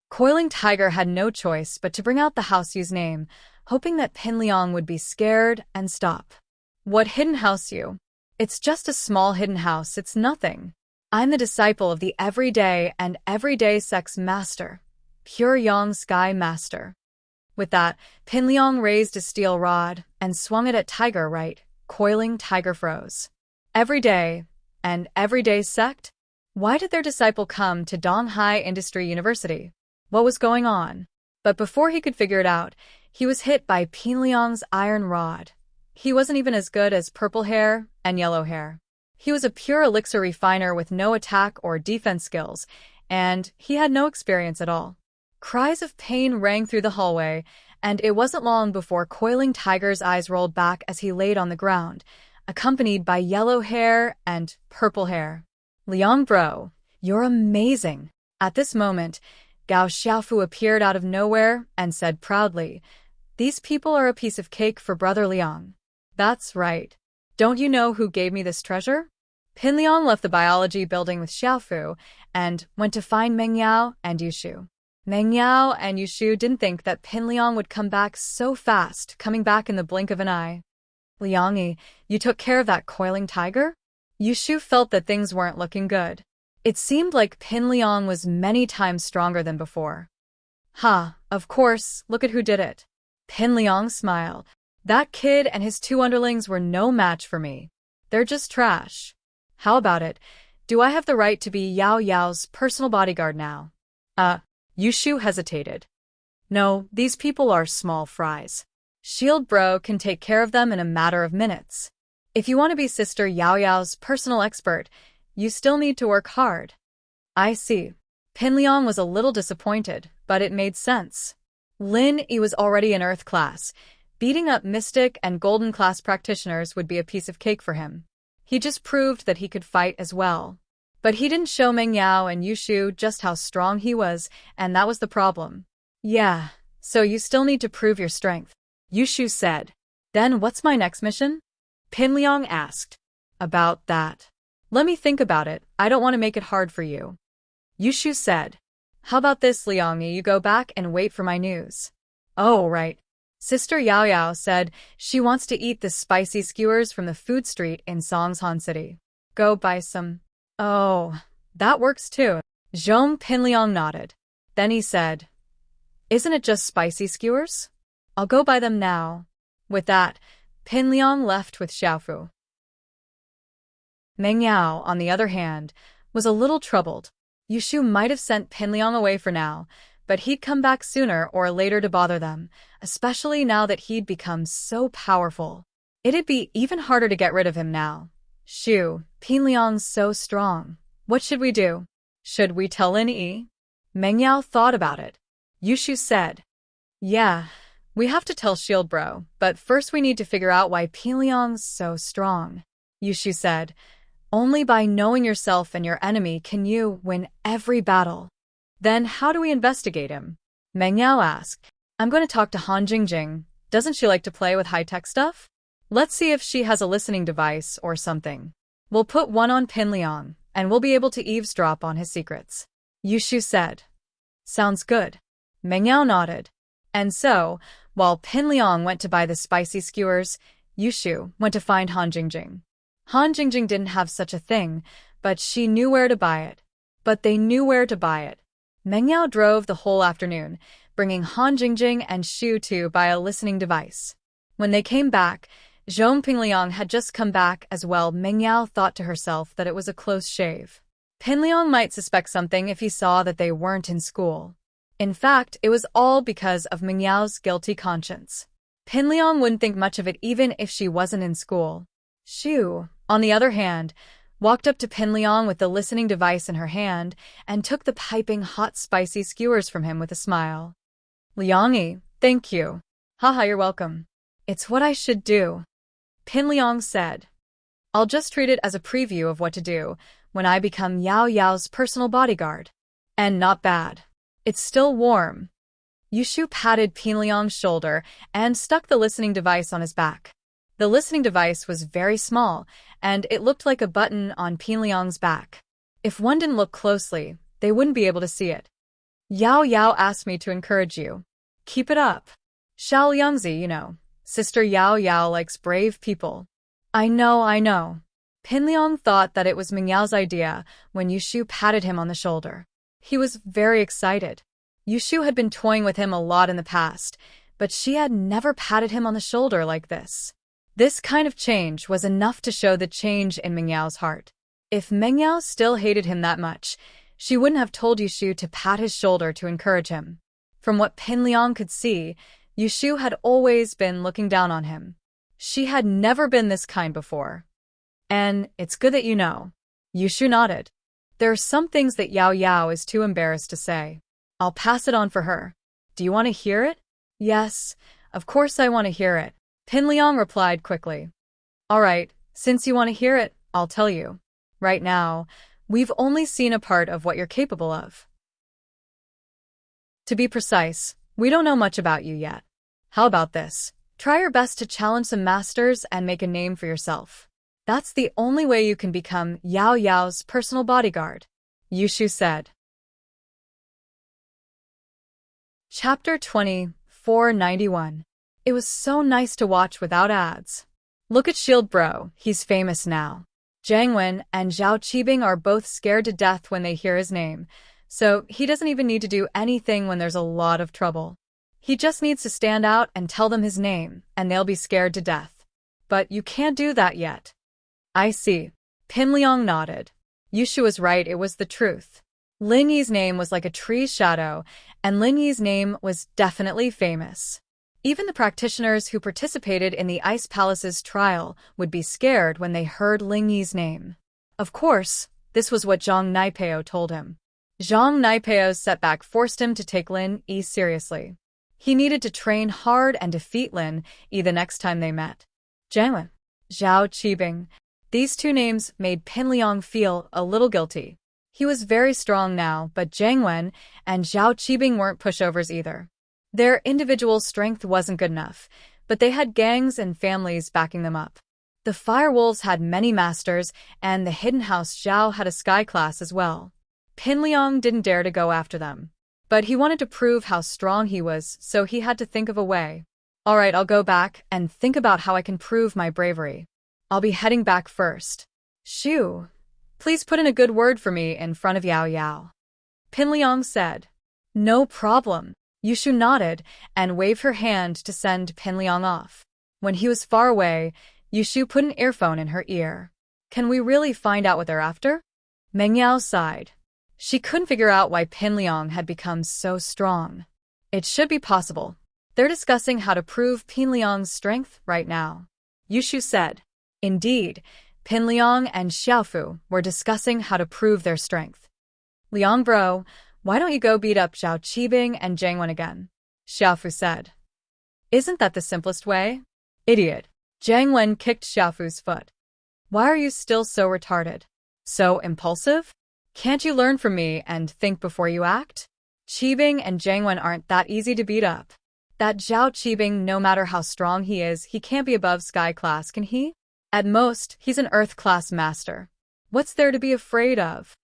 Coiling Tiger had no choice but to bring out the House Yu's name, hoping that Pinliang would be scared and stop. What Hidden House Yu? It's just a small hidden house, it's nothing. I'm the disciple of the everyday sex master, pure Yang Sky Master. With that, Pinliang raised a steel rod and swung it at Tiger. Right Coiling Tiger froze. Everyday sect? Why did their disciple come to Donghai Industry University? What was going on? But before he could figure it out, he was hit by Pinliang's iron rod. He wasn't even as good as Purple Hair and Yellow Hair. He was a pure elixir refiner with no attack or defense skills, and he had no experience at all. Cries of pain rang through the hallway, and it wasn't long before Coiling Tiger's eyes rolled back as he laid on the ground, accompanied by Yellow Hair and Purple Hair. Liang bro, you're amazing. At this moment, Gao Xiaofu appeared out of nowhere and said proudly, these people are a piece of cake for Brother Liang. That's right. Don't you know who gave me this treasure? Pinliang left the biology building with Xiaofu and went to find Meng Yao and Yushu. Meng Yao and Yushu didn't think that Pinliang would come back so fast, coming back in the blink of an eye. Liang, you took care of that Coiling Tiger? Yushu felt that things weren't looking good. It seemed like Pinliang was many times stronger than before. Of course, look at who did it. Pinliang smiled. That kid and his two underlings were no match for me. They're just trash. How about it? Do I have the right to be Yao Yao's personal bodyguard now? Yushu hesitated. No, these people are small fries. Shield Bro can take care of them in a matter of minutes. If you want to be Sister Yao Yao's personal expert, you still need to work hard. I see. Pinliang was a little disappointed, but it made sense. Lin Yi was already in Earth class. Beating up Mystic and Golden class practitioners would be a piece of cake for him. He just proved that he could fight as well. But he didn't show Meng Yao and Yushu just how strong he was, and that was the problem. Yeah, so you still need to prove your strength, Yushu said. Then what's my next mission? Pinliang asked. About that. Let me think about it, I don't want to make it hard for you. Yushu said. How about this, Liang, you go back and wait for my news. Oh, right. Sister Yao Yao said she wants to eat the spicy skewers from the food street in Songshan City. Go buy some. Oh, that works too. Zhong Pinliang nodded. Then he said, Isn't it just spicy skewers? I'll go buy them now. With that, Pinliang left with Xiaofu. Meng Yao, on the other hand, was a little troubled. Yushu might have sent Pinliang away for now, but he'd come back sooner or later to bother them, especially now that he'd become so powerful. It'd be even harder to get rid of him now. Shu, Pinliang's so strong. What should we do? Should we tell Lin Yi? Meng Yao thought about it. Yushu said, Yeah, we have to tell Shield Bro, but first we need to figure out why Pinliang's so strong. Yushu said, Only by knowing yourself and your enemy can you win every battle. Then how do we investigate him? Meng Yao asked. I'm going to talk to Han Jingjing. Doesn't she like to play with high-tech stuff? Let's see if she has a listening device or something. We'll put one on Pinliang, and we'll be able to eavesdrop on his secrets. Yushu said. Sounds good. Meng Yao nodded. And so, while Pinliang went to buy the spicy skewers, Yushu went to find Han Jingjing. Han Jingjing didn't have such a thing, but she knew where to buy it. But they knew where to buy it. Meng Yao drove the whole afternoon, bringing Han Jingjing and Shu to buy a listening device. When they came back, Zhong Pinliang had just come back as well. Meng Yao thought to herself that it was a close shave. Pinliang might suspect something if he saw that they weren't in school. In fact, it was all because of Meng Yao's guilty conscience. Pinliang wouldn't think much of it even if she wasn't in school. Shu, on the other hand, walked up to Pinliang with the listening device in her hand and took the piping hot spicy skewers from him with a smile. Liangyi, thank you. Haha, you're welcome. It's what I should do. Pinliang said. I'll just treat it as a preview of what to do when I become Yao Yao's personal bodyguard. And not bad. It's still warm. Yushu patted Pinliang's shoulder and stuck the listening device on his back. The listening device was very small, and it looked like a button on Pinliang's back. If one didn't look closely, they wouldn't be able to see it. Yao Yao asked me to encourage you. Keep it up. Xiao Liangzi, you know. Sister Yao Yao likes brave people. I know. Pinliang thought that it was Meng Yao's idea when Yushu patted him on the shoulder. He was very excited. Yushu had been toying with him a lot in the past, but she had never patted him on the shoulder like this. This kind of change was enough to show the change in Meng Yao's heart. If Meng Yao still hated him that much, she wouldn't have told Yushu to pat his shoulder to encourage him. From what Pinliang could see, Yushu had always been looking down on him. She had never been this kind before. And it's good that you know. Yushu nodded. There are some things that Yao Yao is too embarrassed to say. I'll pass it on for her. Do you want to hear it? Yes, of course I want to hear it. Pinliang replied quickly. All right, since you want to hear it, I'll tell you. Right now, we've only seen a part of what you're capable of. To be precise, we don't know much about you yet. How about this? Try your best to challenge some masters and make a name for yourself. That's the only way you can become Yao Yao's personal bodyguard, Yushu said. Chapter 20, 491. It was so nice to watch without ads. Look at Shield Bro, he's famous now. Jiang Wen and Zhao Qibing are both scared to death when they hear his name, so he doesn't even need to do anything when there's a lot of trouble. He just needs to stand out and tell them his name, and they'll be scared to death. But you can't do that yet. I see. Pinliang nodded. Yushu was right, it was the truth. Lin Yi's name was like a tree's shadow, and Lin Yi's name was definitely famous. Even the practitioners who participated in the Ice Palace's trial would be scared when they heard Lin Yi's name. Of course, this was what Zhang Naipeo told him. Zhang Naipeo's setback forced him to take Lin Yi seriously. He needed to train hard and defeat Lin Yi the next time they met. Jiang Wen, Zhao Qibing. These two names made Pinliang feel a little guilty. He was very strong now, but Jiang Wen and Zhao Qibing weren't pushovers either. Their individual strength wasn't good enough, but they had gangs and families backing them up. The Firewolves had many masters, and the Hidden House Zhao had a sky class as well. Pinliang didn't dare to go after them. But he wanted to prove how strong he was, so he had to think of a way. All right, I'll go back and think about how I can prove my bravery. I'll be heading back first. Shoo, please put in a good word for me in front of Yao Yao. Pinliang said. No problem. Yushu nodded and waved her hand to send Pinliang off. When he was far away, Yushu put an earphone in her ear. Can we really find out what they're after? Mengyao sighed. She couldn't figure out why Pinliang had become so strong. It should be possible. They're discussing how to prove Pinliang's strength right now. Yushu said. Indeed, Pinliang and Xiaofu were discussing how to prove their strength. Liang bro, why don't you go beat up Zhao Qibing and Zhang Wen again? Xiaofu said. Isn't that the simplest way? Idiot. Zhang Wen kicked Xiaofu's foot. Why are you still so retarded? So impulsive? Can't you learn from me and think before you act? Qibing and Zhang Wen aren't that easy to beat up. That Zhao Qibing, no matter how strong he is, he can't be above sky class, can he? At most, he's an earth class master. What's there to be afraid of?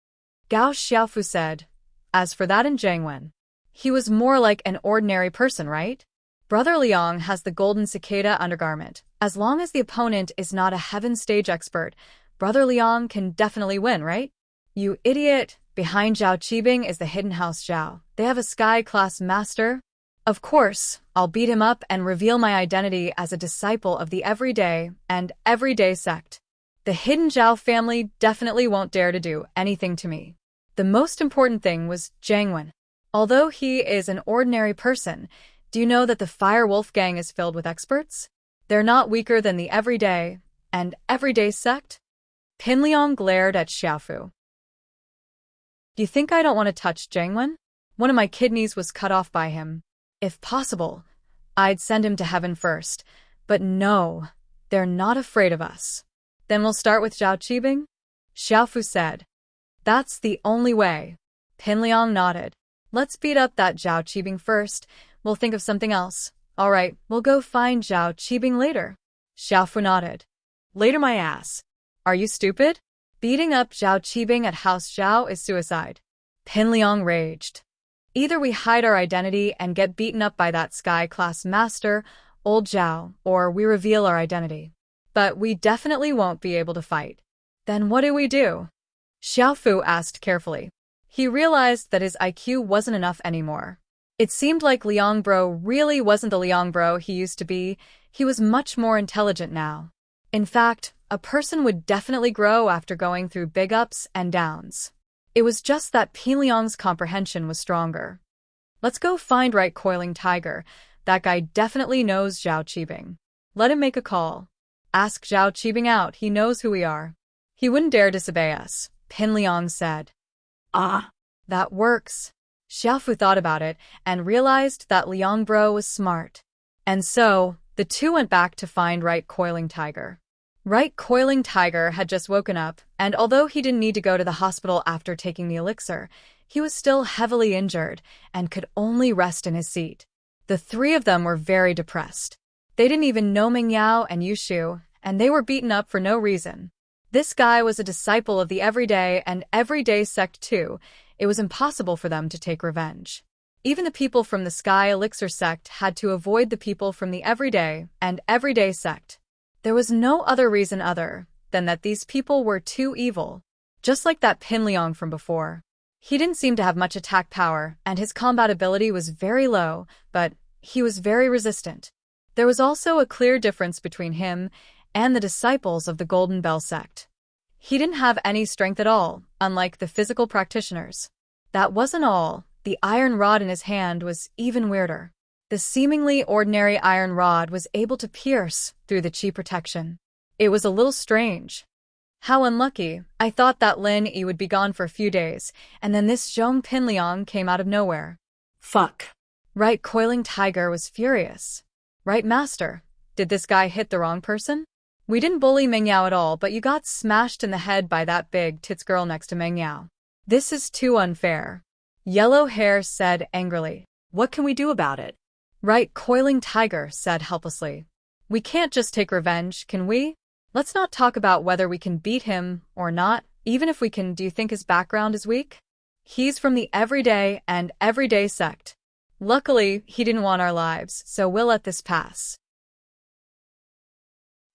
Gao Xiaofu said. As for that and Zhang Wen, he was more like an ordinary person, right? Brother Liang has the golden cicada undergarment. As long as the opponent is not a heaven stage expert, Brother Liang can definitely win, right? You idiot! Behind Zhao Qibing is the hidden house Zhao. They have a sky class master. Of course, I'll beat him up and reveal my identity as a disciple of the everyday and everyday sect. The hidden Zhao family definitely won't dare to do anything to me. The most important thing was Zhang Wen. Although he is an ordinary person, do you know that the Fire Wolf gang is filled with experts? They're not weaker than the everyday and everyday sect? Pinliang glared at Xiaofu. Do you think I don't want to touch Zhang Wen? One of my kidneys was cut off by him. If possible, I'd send him to heaven first. But no, they're not afraid of us. Then we'll start with Zhao Qibing? Xiaofu said. That's the only way. Pinliang nodded. Let's beat up that Zhao Qibing first. We'll think of something else. All right, we'll go find Zhao Qibing later. Xiaofu nodded. Later my ass. Are you stupid? Beating up Zhao Qibing at House Zhao is suicide. Pinliang raged. Either we hide our identity and get beaten up by that sky-class master, old Zhao, or we reveal our identity. But we definitely won't be able to fight. Then what do we do? Xiaofu asked carefully. He realized that his IQ wasn't enough anymore. It seemed like Liang Bro really wasn't the Liang Bro he used to be. He was much more intelligent now. In fact, a person would definitely grow after going through big ups and downs. It was just that Pinliang's comprehension was stronger. Let's go find Right Coiling Tiger. That guy definitely knows Zhao Qibing. Let him make a call. Ask Zhao Qibing out, he knows who we are. He wouldn't dare disobey us, Pinliang said. Ah, that works. Xiaofu thought about it and realized that Liang Bro was smart. And so, the two went back to find Right Coiling Tiger. Right Coiling Tiger had just woken up, and although he didn't need to go to the hospital after taking the elixir, he was still heavily injured and could only rest in his seat. The three of them were very depressed. They didn't even know Mengyao and Yushu, and they were beaten up for no reason. This guy was a disciple of the everyday and everyday sect too. It was impossible for them to take revenge. Even the people from the Sky Elixir sect had to avoid the people from the everyday and everyday sect. There was no other reason other than that these people were too evil. Just like that Pinliang from before. He didn't seem to have much attack power, and his combat ability was very low, but he was very resistant. There was also a clear difference between him and the disciples of the Golden Bell sect. He didn't have any strength at all, unlike the physical practitioners. That wasn't all. The iron rod in his hand was even weirder. The seemingly ordinary iron rod was able to pierce through the chi protection. It was a little strange. How unlucky. I thought that Lin Yi would be gone for a few days, and then this Zhong Pinliang came out of nowhere. Fuck. Right Coiling Tiger was furious. Right, Master? Did this guy hit the wrong person? We didn't bully Mengyao at all, but you got smashed in the head by that big tits girl next to Mengyao. This is too unfair. Yellow Hair said angrily. What can we do about it? Right Coiling Tiger said helplessly. We can't just take revenge, can we? Let's not talk about whether we can beat him or not. Even if we can, do you think his background is weak? He's from the everyday and everyday sect. Luckily, he didn't want our lives, so we'll let this pass.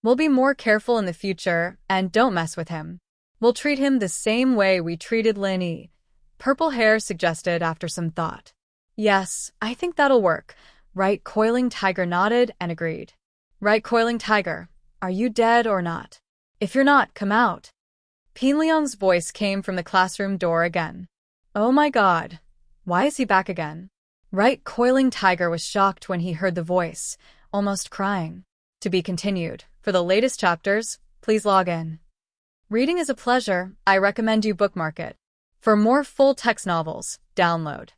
We'll be more careful in the future, and don't mess with him. We'll treat him the same way we treated Lin Yi. Purple Hair suggested after some thought. Yes, I think that'll work. Right Coiling Tiger nodded and agreed. Right Coiling Tiger, are you dead or not? If you're not, come out. Pinliang's voice came from the classroom door again. Oh my god, why is he back again? Right Coiling Tiger was shocked when he heard the voice, almost crying. To be continued. For the latest chapters, please log in. Reading is a pleasure. I recommend you bookmark it. For more full-text novels, download.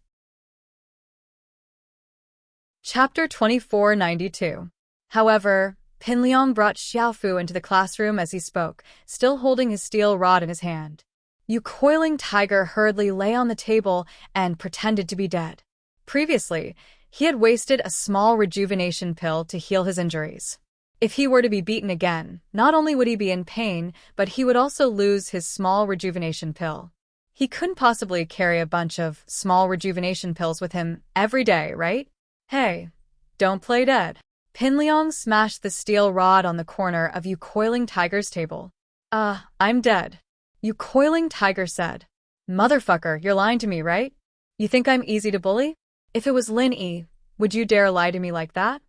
Chapter 2492. However, Pinliang brought Xiaofu into the classroom as he spoke, still holding his steel rod in his hand. You Coiling Tiger hurriedly lay on the table and pretended to be dead. Previously, he had wasted a small rejuvenation pill to heal his injuries. If he were to be beaten again, not only would he be in pain, but he would also lose his small rejuvenation pill. He couldn't possibly carry a bunch of small rejuvenation pills with him every day, right? Hey, don't play dead. Pinliang smashed the steel rod on the corner of You Coiling Tiger's table. I'm dead. You Coiling Tiger said. Motherfucker, you're lying to me, right? You think I'm easy to bully? If it was Lin Yi, would you dare lie to me like that?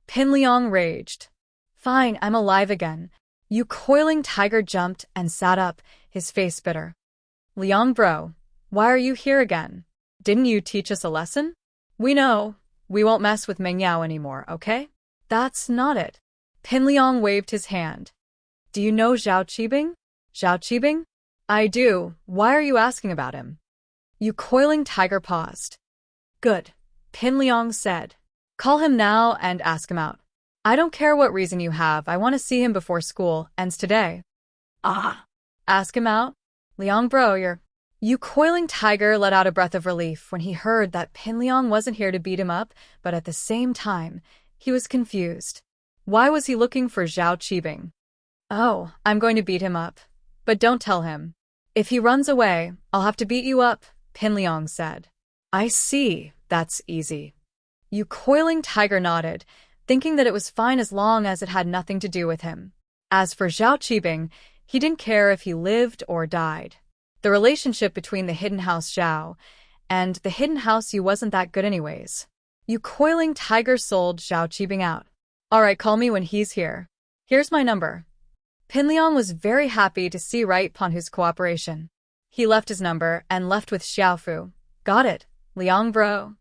Pinliang raged. Fine, I'm alive again. You Coiling Tiger jumped and sat up, his face bitter. Liang bro, why are you here again? Didn't you teach us a lesson? We know. We won't mess with Mengyao anymore, okay? That's not it. Pinliang waved his hand. Do you know Zhao Qibing? Zhao Qibing? I do. Why are you asking about him? You Coiling Tiger paused. Good, Pinliang said. Call him now and ask him out. I don't care what reason you have, I want to see him before school ends today. Ask him out? Liang bro, You Coiling Tiger let out a breath of relief when he heard that Pinliang wasn't here to beat him up, but at the same time, he was confused. Why was he looking for Zhao Qibing? Oh, I'm going to beat him up. But don't tell him. If he runs away, I'll have to beat you up, Pinliang said. I see, that's easy. You Coiling Tiger nodded, thinking that it was fine as long as it had nothing to do with him. As for Zhao Qibing, he didn't care if he lived or died. The relationship between the Hidden House Zhao and the Hidden House Yu wasn't that good anyways. You Coiling Tiger sold Zhao Qibing out. Alright, call me when he's here. Here's my number. Pinliang was very happy to see Right Panhu's cooperation. He left his number and left with Xiaofu. Got it, Liang bro.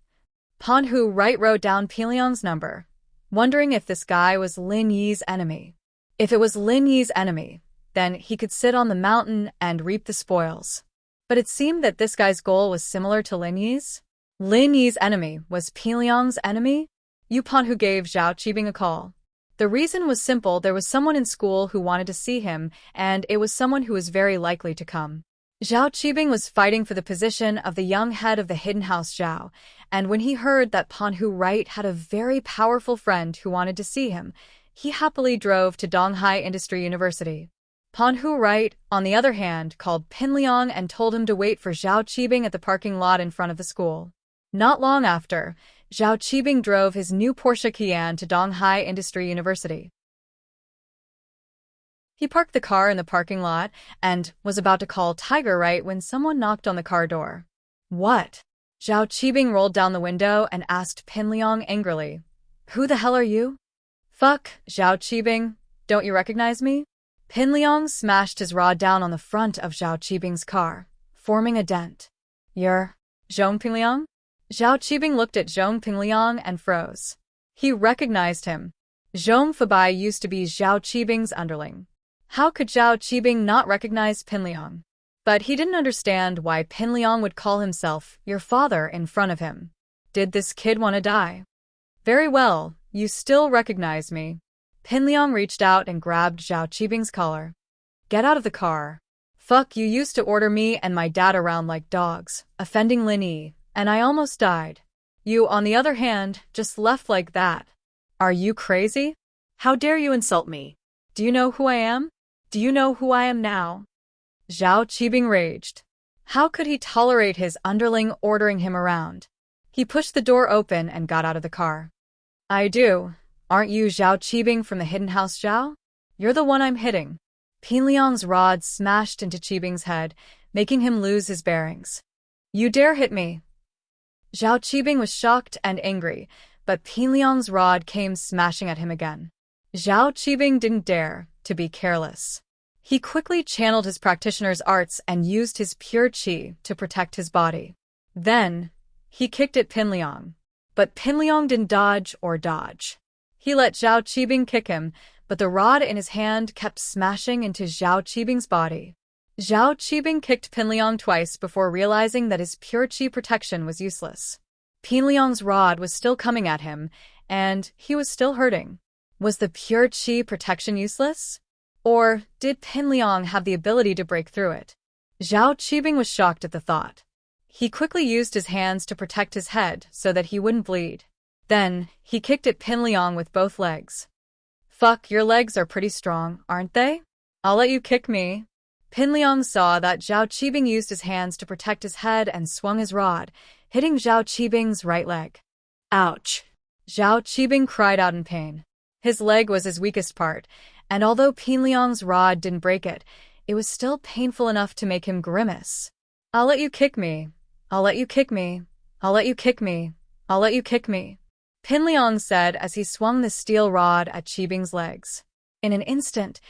Panhu Right wrote down Pinliang's number, wondering if this guy was Lin Yi's enemy. If it was Lin Yi's enemy, then he could sit on the mountain and reap the spoils. But it seemed that this guy's goal was similar to Lin Yi's. Lin Yi's enemy was Pinliang's enemy? Yu Panhu gave Zhao Qibing a call. The reason was simple, there was someone in school who wanted to see him, and it was someone who was very likely to come. Zhao Qibing was fighting for the position of the young head of the Hidden House Zhao, and when he heard that Panhu Right had a very powerful friend who wanted to see him, he happily drove to Donghai Industry University. Panhu Right, on the other hand, called Pinliang and told him to wait for Zhao Qibing at the parking lot in front of the school. Not long after, Zhao Qibing drove his new Porsche Cayenne to Donghai Industry University. He parked the car in the parking lot and was about to call Tiger Right when someone knocked on the car door. What? Zhao Qibing rolled down the window and asked Pinliang angrily. Who the hell are you? Fuck, Zhao Qibing, don't you recognize me? Pinliang smashed his rod down on the front of Zhao Qibing's car, forming a dent. You're Zhong Pinliang? Zhao Qibing looked at Zhong Pinliang and froze. He recognized him. Zhong Fabai used to be Zhao Qibing's underling. How could Zhao Qibing not recognize Pinliang? But he didn't understand why Pinliang would call himself your father in front of him. Did this kid want to die? Very well, you still recognize me. Pinliang reached out and grabbed Zhao Qibing's collar. Get out of the car. Fuck, you used to order me and my dad around like dogs, offending Lin Yi, and I almost died. You, on the other hand, just left like that. Are you crazy? How dare you insult me? Do you know who I am? Do you know who I am now? Zhao Qibing raged. How could he tolerate his underling ordering him around? He pushed the door open and got out of the car. I do. Aren't you Zhao Qibing from the Hidden House Zhao? You're the one I'm hitting. Pinliang's rod smashed into Qibing's head, making him lose his bearings. You dare hit me? Zhao Qibing was shocked and angry, but Pinliang's rod came smashing at him again. Zhao Qibing didn't dare to be careless. He quickly channeled his practitioner's arts and used his pure qi to protect his body. Then, he kicked at Pinliang. But Pinliang didn't dodge or dodge. He let Zhao Qibing kick him, but the rod in his hand kept smashing into Zhao Qibing's body. Zhao Qibing kicked Pinliang twice before realizing that his pure qi protection was useless. Pinliang's rod was still coming at him, and he was still hurting. Was the pure qi protection useless? Or did Pinliang have the ability to break through it? Zhao Qibing was shocked at the thought. He quickly used his hands to protect his head so that he wouldn't bleed. Then, he kicked at Pinliang with both legs. Fuck, your legs are pretty strong, aren't they? I'll let you kick me. Pinliang saw that Zhao Qibing used his hands to protect his head and swung his rod, hitting Zhao Qibing's right leg. Ouch! Zhao Qibing cried out in pain. His leg was his weakest part, and although Pinliang's rod didn't break it, it was still painful enough to make him grimace. I'll let you kick me. I'll let you kick me. I'll let you kick me. I'll let you kick me. Pinliang said as he swung the steel rod at Qibing's legs. In an instant,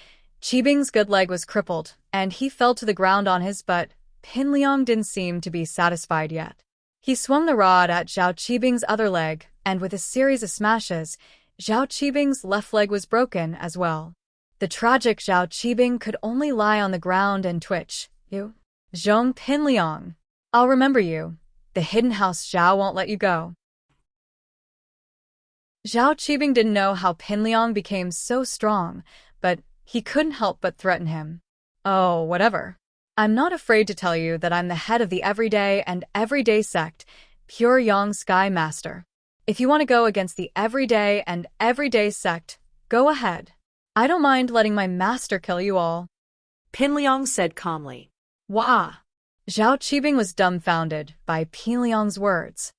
Qibing's good leg was crippled, and he fell to the ground on his butt. Pinliang didn't seem to be satisfied yet. He swung the rod at Zhao Qibing's other leg, and with a series of smashes, Zhao Qibing's left leg was broken as well. The tragic Zhao Qibing could only lie on the ground and twitch. You? Zhong Pinliang. I'll remember you. The Hidden House Zhao won't let you go. Zhao Qibing didn't know how Pinliang became so strong, but he couldn't help but threaten him. Oh, whatever. I'm not afraid to tell you that I'm the head of the Everyday and Everyday sect, Pure Yang Sky Master. If you want to go against the Everyday and Everyday sect, go ahead. I don't mind letting my master kill you all. Pinliang said calmly. Wah! Zhao Qibing was dumbfounded by Pinliang's words.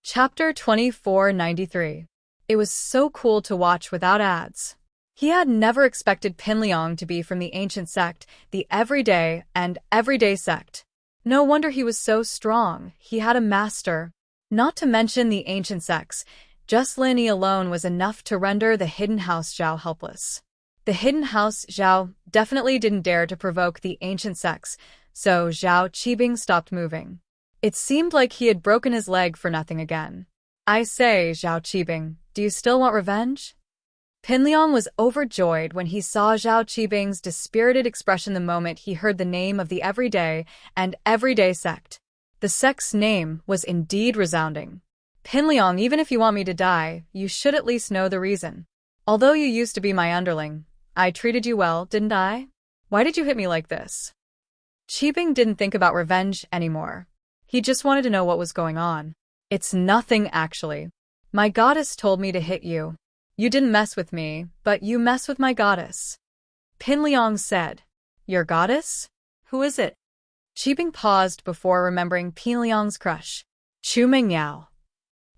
Chapter 2493. It was so cool to watch without ads. He had never expected Pinliang to be from the ancient sect, the Everyday and Everyday sect. No wonder he was so strong. He had a master. Not to mention the ancient sects, just Lin Yi alone was enough to render the Hidden House Zhao helpless. The Hidden House Zhao definitely didn't dare to provoke the ancient sects, so Zhao Qibing stopped moving. It seemed like he had broken his leg for nothing again. I say, Zhao Qibing, do you still want revenge? Pinliang was overjoyed when he saw Zhao Qibing's dispirited expression the moment he heard the name of the Everyday and Everyday sect. The sect's name was indeed resounding. Pinliang, even if you want me to die, you should at least know the reason. Although you used to be my underling, I treated you well, didn't I? Why did you hit me like this? Qibing didn't think about revenge anymore. He just wanted to know what was going on. It's nothing, actually. My goddess told me to hit you. You didn't mess with me, but you mess with my goddess. Pinliang said. Your goddess? Who is it? Qibing paused before remembering Pinliang's crush. Chu Mengyao.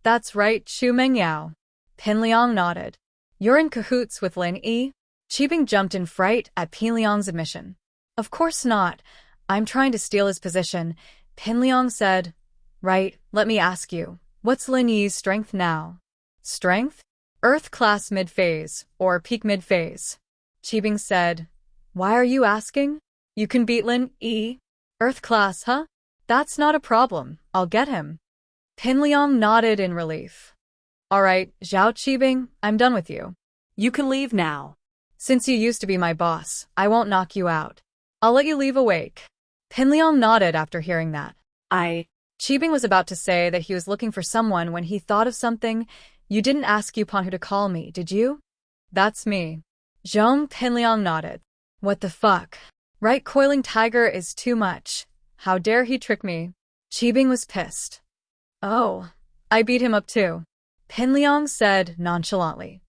That's right, Chu Mengyao. Pinliang nodded. You're in cahoots with Lin Yi? Qibing jumped in fright at Pinliang's admission. Of course not. I'm trying to steal his position. Pinliang said. Right, let me ask you. What's Lin Yi's strength now? Strength? Earth class mid-phase, or peak mid-phase. Qibing said. Why are you asking? You can beat Lin Yi? Earth class, huh? That's not a problem. I'll get him. Pinliang nodded in relief. All right, Zhao Qibing, I'm done with you. You can leave now. Since you used to be my boss, I won't knock you out. I'll let you leave awake. Pinliang nodded after hearing that. Qibing was about to say that he was looking for someone when he thought of something. You didn't ask Yupon who to call me, did you? That's me. Zhong Pinliang nodded. What the fuck? Right, coiling tiger is too much. How dare he trick me? Qibing was pissed. Oh, I beat him up too. Pinliang said nonchalantly.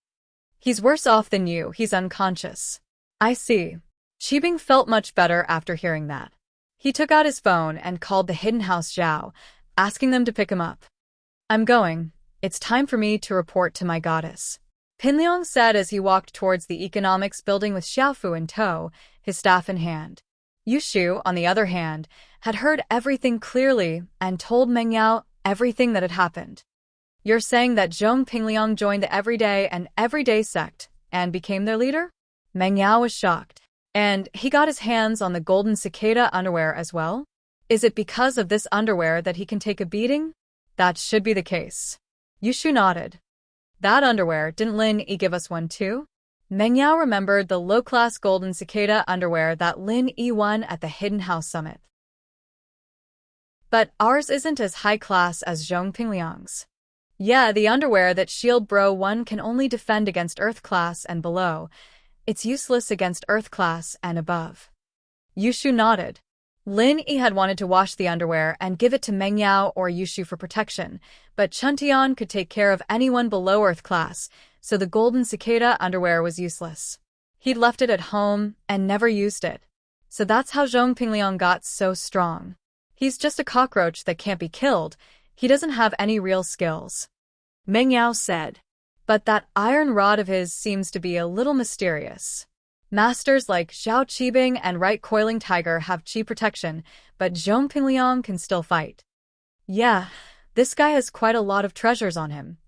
He's worse off than you, he's unconscious. I see. Qibing felt much better after hearing that. He took out his phone and called the Hidden House Zhao, asking them to pick him up. I'm going. It's time for me to report to my goddess, Pinliang said as he walked towards the economics building with Xiaofu in tow, his staff in hand. Yushu, on the other hand, had heard everything clearly and told Meng Yao everything that had happened. You're saying that Zhong Pingliang joined the Everyday and Everyday sect and became their leader? Meng Yao was shocked. And he got his hands on the golden cicada underwear as well? Is it because of this underwear that he can take a beating? That should be the case. Yushu nodded. That underwear, didn't Lin Yi give us one too? Meng Yao remembered the low-class golden cicada underwear that Lin Yi won at the Hidden House Summit. But ours isn't as high-class as Zhong Pingliang's. Yeah, the underwear that Shield Bro won can only defend against Earth class and below. It's useless against Earth class and above. Yushu nodded. Lin Yi had wanted to wash the underwear and give it to Meng Yao or Yushu for protection, but Chuntian could take care of anyone below Earth class, so the golden cicada underwear was useless. He'd left it at home and never used it. So that's how Zhong Pingliang got so strong. He's just a cockroach that can't be killed. He doesn't have any real skills. Meng Yao said. But that iron rod of his seems to be a little mysterious. Masters like Zhao Qibing and Right Coiling Tiger have chi protection, but Zhong Pingliang can still fight. Yeah, this guy has quite a lot of treasures on him.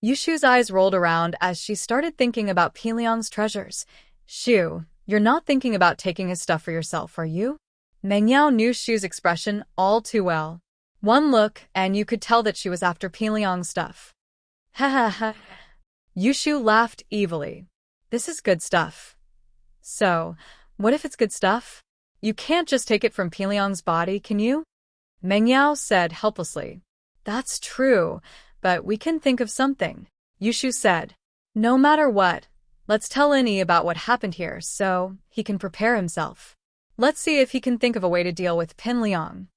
Yushu's eyes rolled around as she started thinking about Pingliang's treasures. Shu, you're not thinking about taking his stuff for yourself, are you? Meng Yao knew Shu's expression all too well. One look, and you could tell that she was after Pingliang's stuff. Ha ha ha. Yushu laughed evilly. This is good stuff. So, what if it's good stuff? You can't just take it from Pingliang's body, can you? Meng Yao said helplessly. That's true, but we can think of something, Yushu said. No matter what, let's tell Lin Yi about what happened here so he can prepare himself. Let's see if he can think of a way to deal with Pingliang.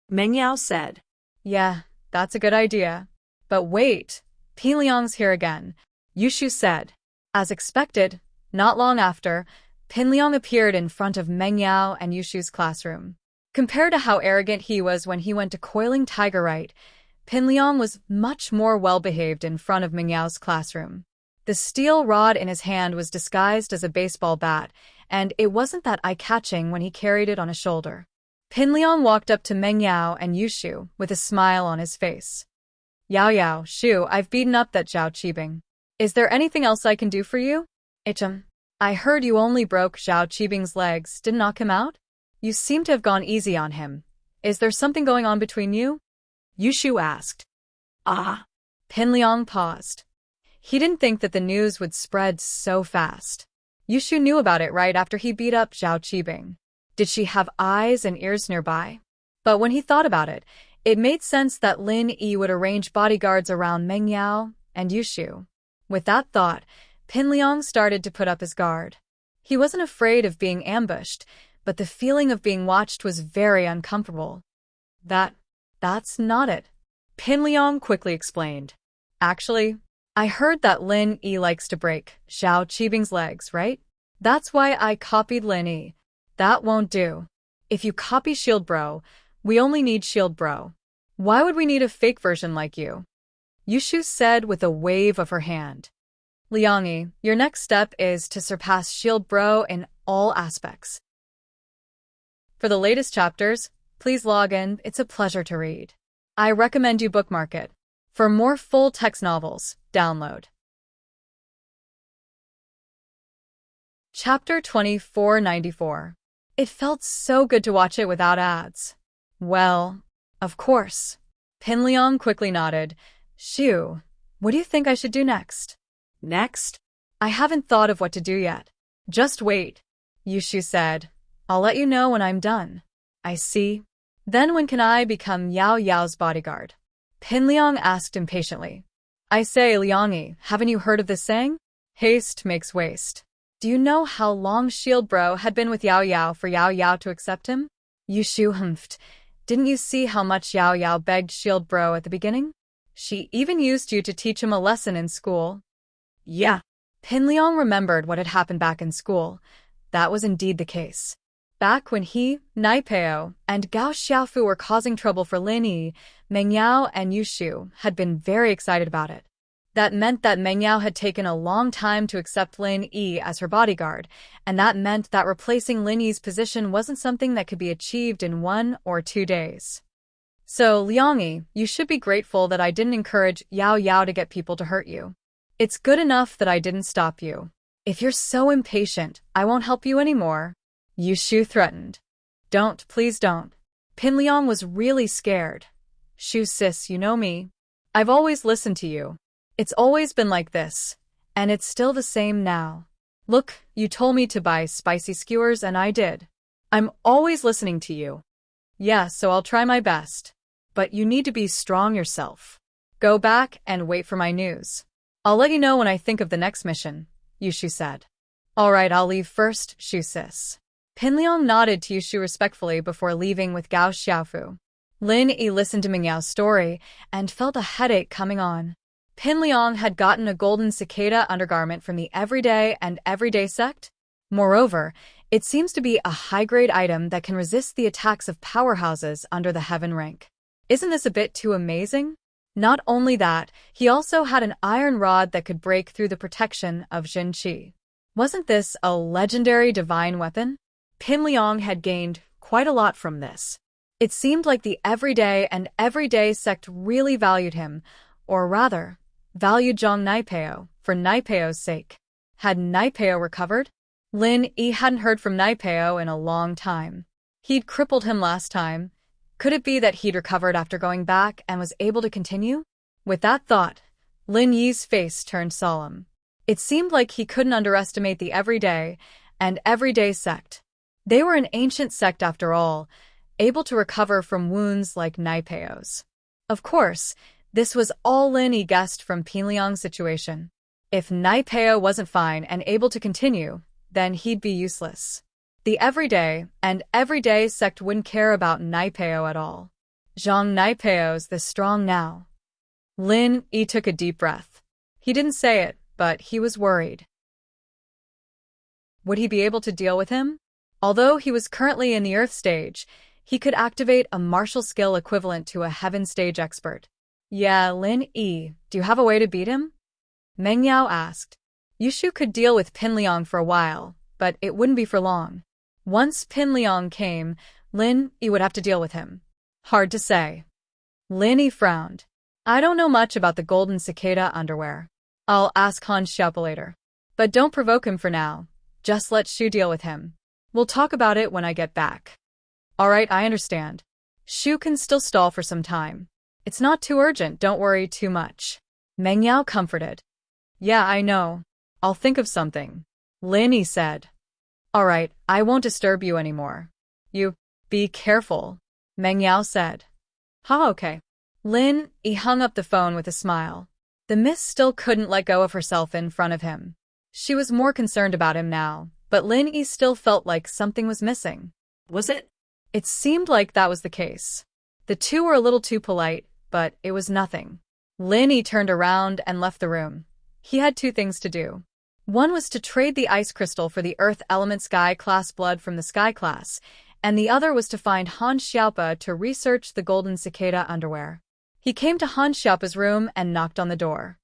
Meng Yao said. Yeah, that's a good idea. But wait, Pingliang's here again, Yushu said. As expected, not long after, Pinliang appeared in front of Meng Yao and Yushu's classroom. Compared to how arrogant he was when he went to Coiling Tiger Right, Pinliang was much more well-behaved in front of Meng Yao's classroom. The steel rod in his hand was disguised as a baseball bat, and it wasn't that eye-catching when he carried it on his shoulder. Pinliang walked up to Meng Yao and Yushu with a smile on his face. Yao, Shu, I've beaten up that Zhao Qibing. Is there anything else I can do for you? I heard you only broke Zhao Qibing's legs, didn't knock him out? You seem to have gone easy on him. Is there something going on between you? Yushu asked. Pinliang paused. He didn't think that the news would spread so fast. Yushu knew about it right after he beat up Zhao Qibing. Did she have eyes and ears nearby? But when he thought about it, it made sense that Lin Yi would arrange bodyguards around Meng Yao and Yushu. With that thought, Pinliang started to put up his guard. He wasn't afraid of being ambushed, but the feeling of being watched was very uncomfortable. That's not it, Pinliang quickly explained. Actually, I heard that Lin Yi likes to break Zhao Qibing's legs, right? That's why I copied Lin Yi. That won't do. If you copy Shield Bro, we only need Shield Bro. Why would we need a fake version like you? Yushu said with a wave of her hand. Liangyi, your next step is to surpass Shield Bro in all aspects. For the latest chapters, please log in. It's a pleasure to read. I recommend you bookmark it. For more full-text novels, download. Chapter 2494. It felt so good to watch it without ads. Well, of course. Pinliang quickly nodded. Shu, what do you think I should do next? Next? I haven't thought of what to do yet. Just wait, Yushu said. I'll let you know when I'm done. I see. Then when can I become Yao Yao's bodyguard? Pinliang asked impatiently. I say, Liangyi, haven't you heard of this saying? Haste makes waste. Do you know how long Shield Bro had been with Yao Yao for Yao Yao to accept him? Yushu humphed. Didn't you see how much Yao Yao begged Shield Bro at the beginning? She even used you to teach him a lesson in school. Yeah. Pinliang remembered what had happened back in school. that was indeed the case. Back when he, Naipeo, and Gao Xiaofu were causing trouble for Lin Yi, Meng Yao and Yu Shu had been very excited about it. That meant that Meng Yao had taken a long time to accept Lin Yi as her bodyguard, and that meant that replacing Lin Yi's position wasn't something that could be achieved in 1 or 2 days. So, Liang Yi, you should be grateful that I didn't encourage Yao Yao to get people to hurt you. It's good enough that I didn't stop you. If you're so impatient, I won't help you anymore. Yu Shu threatened. Don't, please don't. Pin Liang was really scared. Shu sis, you know me. I've always listened to you. It's always been like this, and it's still the same now. Look, you told me to buy spicy skewers and I did. I'm always listening to you. Yeah, so I'll try my best. But you need to be strong yourself. Go back and wait for my news. I'll let you know when I think of the next mission, Yu Shu said. All right, I'll leave first, Shu sis. Pin Liang nodded to Yu Shu respectfully before leaving with Gao Xiaofu. Lin Yi listened to Meng Yao's story and felt a headache coming on. Pin Liang had gotten a golden cicada undergarment from the Everyday and Everyday sect. Moreover, it seems to be a high-grade item that can resist the attacks of powerhouses under the heaven rank. Isn't this a bit too amazing? Not only that, he also had an iron rod that could break through the protection of Jin Qi. Wasn't this a legendary divine weapon? Pin Liang had gained quite a lot from this. It seemed like the Everyday and Everyday sect really valued him, or rather, valued Zhang Naipeo for Naipeo's sake. Had Naipeo recovered? Lin Yi hadn't heard from Naipeo in a long time. He'd crippled him last time. Could it be that he'd recovered after going back and was able to continue? With that thought, Lin Yi's face turned solemn. It seemed like he couldn't underestimate the Everyday and Everyday sect. They were an ancient sect after all, able to recover from wounds like Naipeo's. Of course, this was all Lin Yi guessed from Pin Liang's situation. If Naipeo wasn't fine and able to continue, then he'd be useless. The Everyday and Everyday sect wouldn't care about Naipeo at all. Zhang Naipeo's this strong now. Lin Yi took a deep breath. He didn't say it, but he was worried. Would he be able to deal with him? Although he was currently in the Earth stage, he could activate a martial skill equivalent to a Heaven stage expert. Yeah, Lin Yi, do you have a way to beat him? Meng Yao asked. Yu Shu could deal with Pin Liang for a while, but it wouldn't be for long. Once Pin Liang came, Lin Yi would have to deal with him. Hard to say. Lin Yi frowned. I don't know much about the golden cicada underwear. I'll ask Han Xiaopa later. But don't provoke him for now. Just let Shu deal with him. We'll talk about it when I get back. All right, I understand. Shu can still stall for some time. It's not too urgent, don't worry too much. Meng Yao comforted. Yeah, I know. I'll think of something. Lin Yi said. All right, I won't disturb you anymore. You, be careful, Meng Yao said. Okay. Lin Yi hung up the phone with a smile. The miss still couldn't let go of herself in front of him. She was more concerned about him now, but Lin Yi still felt like something was missing. Was it? It seemed like that was the case. The two were a little too polite, but it was nothing. Lin Yi turned around and left the room. He had 2 things to do. One was to trade the ice crystal for the Earth Element Sky Class blood from the Sky Class, and the other was to find Han Xiaopa to research the golden cicada underwear. He came to Han Xiaopa's room and knocked on the door.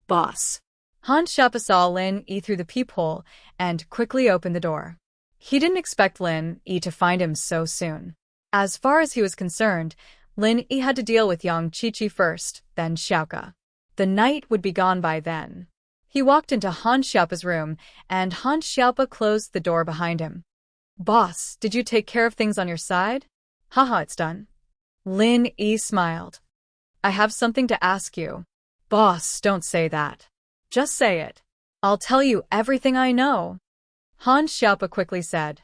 Boss. Han Xiaopa saw Lin Yi through the peephole and quickly opened the door. He didn't expect Lin Yi to find him so soon. As far as he was concerned, Lin Yi had to deal with Yang Qiqi first, then Xiaoka. The night would be gone by then. He walked into Han Xiaopa's room, and Han Xiaopa closed the door behind him. Boss, did you take care of things on your side? Haha, it's done. Lin Yi smiled. I have something to ask you. Boss, don't say that. Just say it. I'll tell you everything I know. Han Xiaopa quickly said.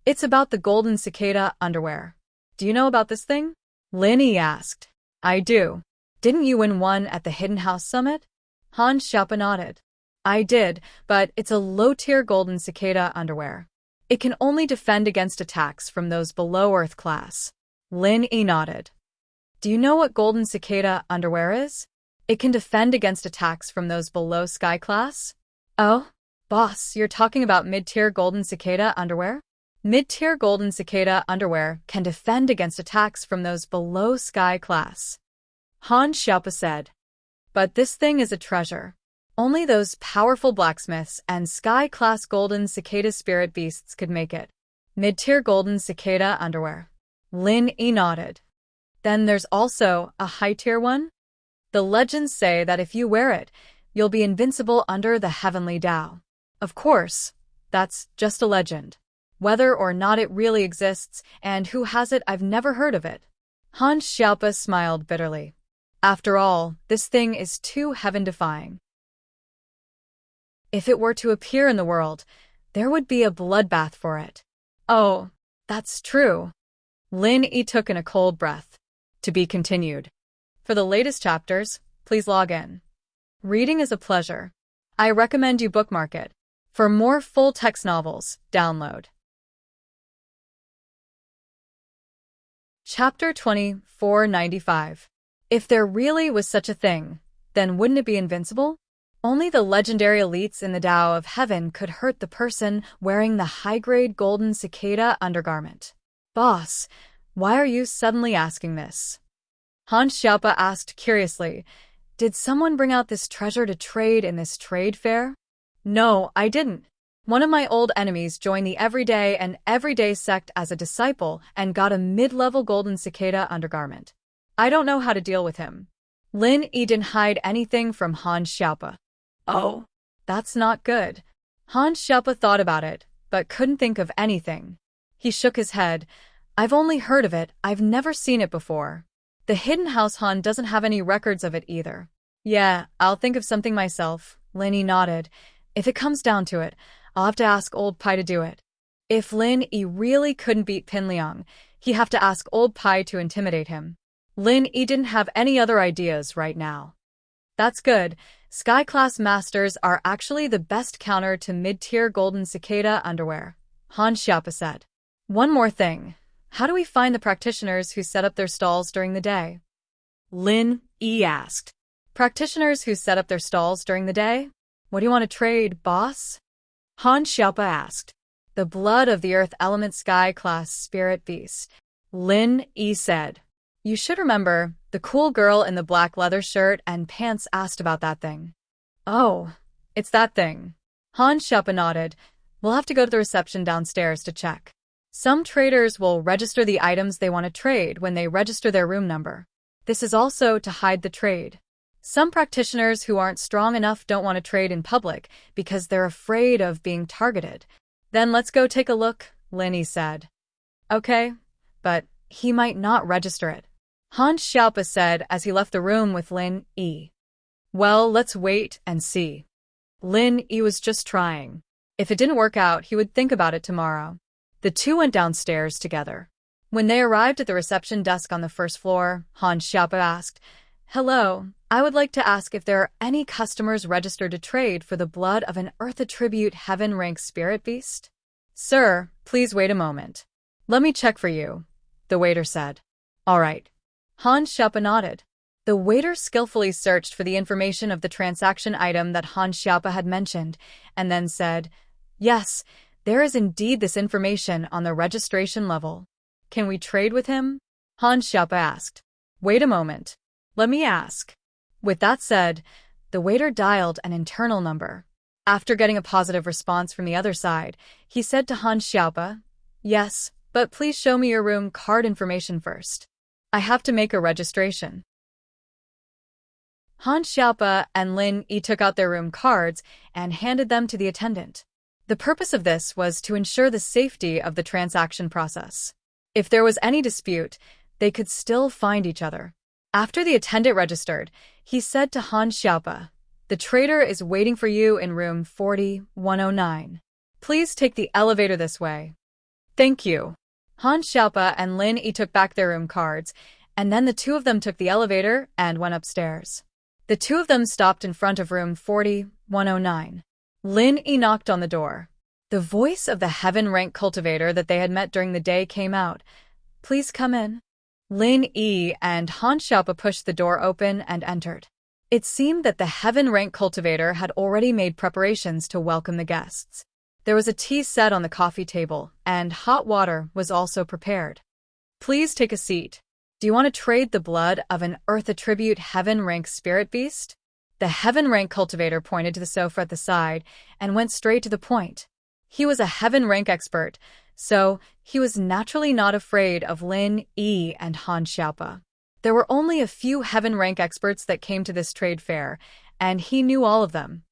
It's about the golden cicada underwear. Do you know about this thing? Lin Yi asked. I do. Didn't you win one at the Hidden House Summit? Han Xiaopa nodded. I did, but it's a low-tier golden cicada underwear. It can only defend against attacks from those below Earth class. Lin Yi nodded. Do you know what golden cicada underwear is? It can defend against attacks from those below Sky class? Oh? Boss, you're talking about mid-tier golden cicada underwear? Mid-tier golden cicada underwear can defend against attacks from those below sky class, Han Xiaopa said. But this thing is a treasure. Only those powerful blacksmiths and sky-class golden cicada spirit beasts could make it. Mid-tier golden cicada underwear. Lin Yi nodded. Then there's also a high-tier one? The legends say that if you wear it, you'll be invincible under the heavenly Tao. Of course, that's just a legend. Whether or not it really exists, and who has it, I've never heard of it. Han Xiaopa smiled bitterly. After all, this thing is too heaven-defying. If it were to appear in the world, there would be a bloodbath for it. Oh, that's true. Lin Yi took in a cold breath. To be continued. For the latest chapters, please log in. Reading is a pleasure. I recommend you bookmark it. For more full-text novels, download. Chapter 2495. If there really was such a thing, then wouldn't it be invincible? Only the legendary elites in the Tao of Heaven could hurt the person wearing the high-grade golden cicada undergarment. Boss, why are you suddenly asking this? Han Xiaopa asked curiously. Did someone bring out this treasure to trade in this trade fair? No, I didn't. One of my old enemies joined the Everyday sect as a disciple and got a mid-level golden cicada undergarment. I don't know how to deal with him. Lin Yi didn't hide anything from Han Xiaopa. Oh, that's not good. Han Xiaopa thought about it, but couldn't think of anything. He shook his head. I've only heard of it, I've never seen it before. The hidden house Han doesn't have any records of it either. Yeah, I'll think of something myself, Lin Yi nodded. If it comes down to it, I'll have to ask Old Pai to do it. If Lin Yi really couldn't beat Pin Liang, he'd have to ask Old Pai to intimidate him. Lin Yi didn't have any other ideas right now. That's good. Sky-class masters are actually the best counter to mid-tier golden cicada underwear, Han Xiaopa said. One more thing. How do we find the practitioners who set up their stalls during the day? Lin Yi asked. Practitioners who set up their stalls during the day? What do you want to trade, boss? Han Xiaopa asked. The blood of the earth element sky-class spirit beast, Lin Yi said. You should remember, the cool girl in the black leather shirt and pants asked about that thing. Oh, it's that thing. Han Xiaopa nodded. We'll have to go to the reception downstairs to check. Some traders will register the items they want to trade when they register their room number. This is also to hide the trade. Some practitioners who aren't strong enough don't want to trade in public because they're afraid of being targeted. Then let's go take a look, Lin Yi said. Okay, but he might not register it, Han Xiaopa said as he left the room with Lin Yi. Well, let's wait and see. Lin Yi was just trying. If it didn't work out, he would think about it tomorrow. The two went downstairs together. When they arrived at the reception desk on the first floor, Han Xiaopa asked, Hello, I would like to ask if there are any customers registered to trade for the blood of an Earth Attribute Heaven Rank Spirit Beast? Sir, please wait a moment. Let me check for you, the waiter said. All right. Han Xiaopa nodded. The waiter skillfully searched for the information of the transaction item that Han Xiaopa had mentioned, and then said, Yes, there is indeed this information on the registration level. Can we trade with him? Han Xiaopa asked. Wait a moment. Let me ask. With that said, the waiter dialed an internal number. After getting a positive response from the other side, he said to Han Xiaopa, Yes, but please show me your room card information first. I have to make a registration. Han Xiaopa and Lin Yi took out their room cards and handed them to the attendant. The purpose of this was to ensure the safety of the transaction process. If there was any dispute, they could still find each other. After the attendant registered, he said to Han Xiaopa, The trader is waiting for you in room 4109. Please take the elevator this way. Thank you. Han Xiaopa and Lin Yi took back their room cards, and then the two of them took the elevator and went upstairs. The two of them stopped in front of room 4109. Lin Yi knocked on the door. The voice of the heaven rank cultivator that they had met during the day came out. Please come in. Lin Yi and Han Xiaopa pushed the door open and entered. It seemed that the heaven rank cultivator had already made preparations to welcome the guests. There was a tea set on the coffee table, and hot water was also prepared. Please take a seat. Do you want to trade the blood of an earth attribute heaven rank spirit beast? The heaven rank cultivator pointed to the sofa at the side and went straight to the point. He was a heaven rank expert, so he was naturally not afraid of Lin Yi and Han Xiaopa. There were only a few heaven rank experts that came to this trade fair, and he knew all of them.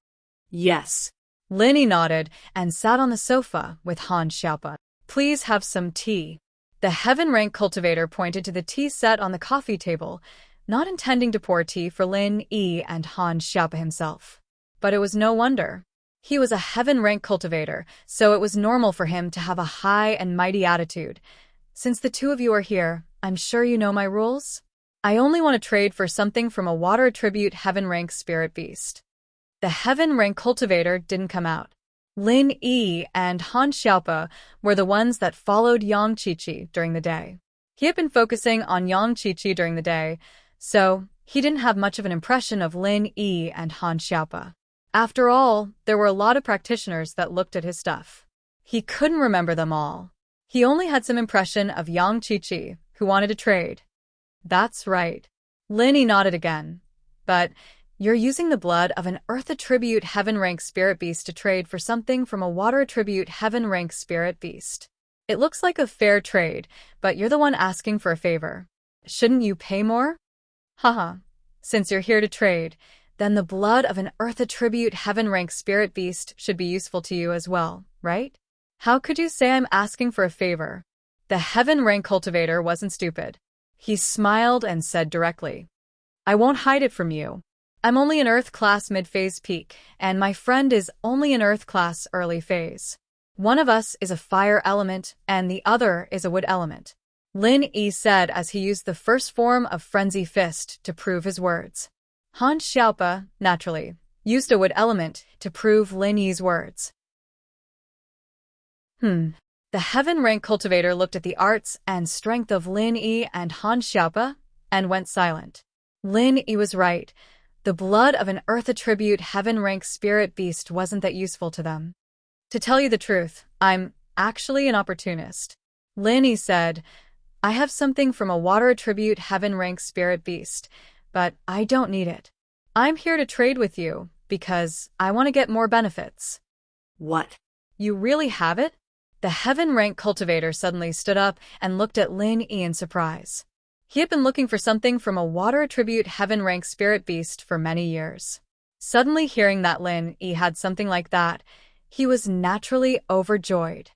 Yes. Lin Yi nodded and sat on the sofa with Han Xiaopa. Please have some tea. The heaven rank cultivator pointed to the tea set on the coffee table, not intending to pour tea for Lin Yi and Han Xiaopa himself. But it was no wonder. He was a heaven rank cultivator, so it was normal for him to have a high and mighty attitude. Since the two of you are here, I'm sure you know my rules? I only want to trade for something from a water attribute heaven rank spirit beast. The heaven rank cultivator didn't come out. Lin Yi and Han Xiaopa were the ones that followed Yang Qiqi during the day. He had been focusing on Yang Qiqi during the day, so he didn't have much of an impression of Lin Yi and Han Xiaopa. After all, there were a lot of practitioners that looked at his stuff. He couldn't remember them all. He only had some impression of Yang Qiqi, who wanted to trade. That's right. Lin Yi nodded again. But you're using the blood of an earth attribute heaven rank spirit beast to trade for something from a water attribute heaven rank spirit beast. It looks like a fair trade, but you're the one asking for a favor. Shouldn't you pay more? Haha. Since you're here to trade, then the blood of an earth attribute heaven rank spirit beast should be useful to you as well, right? How could you say I'm asking for a favor? The heaven rank cultivator wasn't stupid. He smiled and said directly, I won't hide it from you. I'm only an Earth class mid-phase peak, and my friend is only an Earth class early phase. One of us is a fire element, and the other is a wood element. Lin Yi said as he used the first form of Frenzy Fist to prove his words. Han Xiaopa, naturally, used a wood element to prove Lin Yi's words. The heaven rank cultivator looked at the arts and strength of Lin Yi and Han Xiaopa and went silent. Lin Yi was right. The blood of an earth attribute heaven rank spirit beast wasn't that useful to them. To tell you the truth, I'm actually an opportunist. Lin Yi said, I have something from a water attribute heaven rank spirit beast, but I don't need it. I'm here to trade with you because I want to get more benefits. What? You really have it? The heaven rank cultivator suddenly stood up and looked at Lin Yi in surprise. He had been looking for something from a water attribute heaven rank spirit beast for many years. Suddenly hearing that Lin Yi had something like that, he was naturally overjoyed.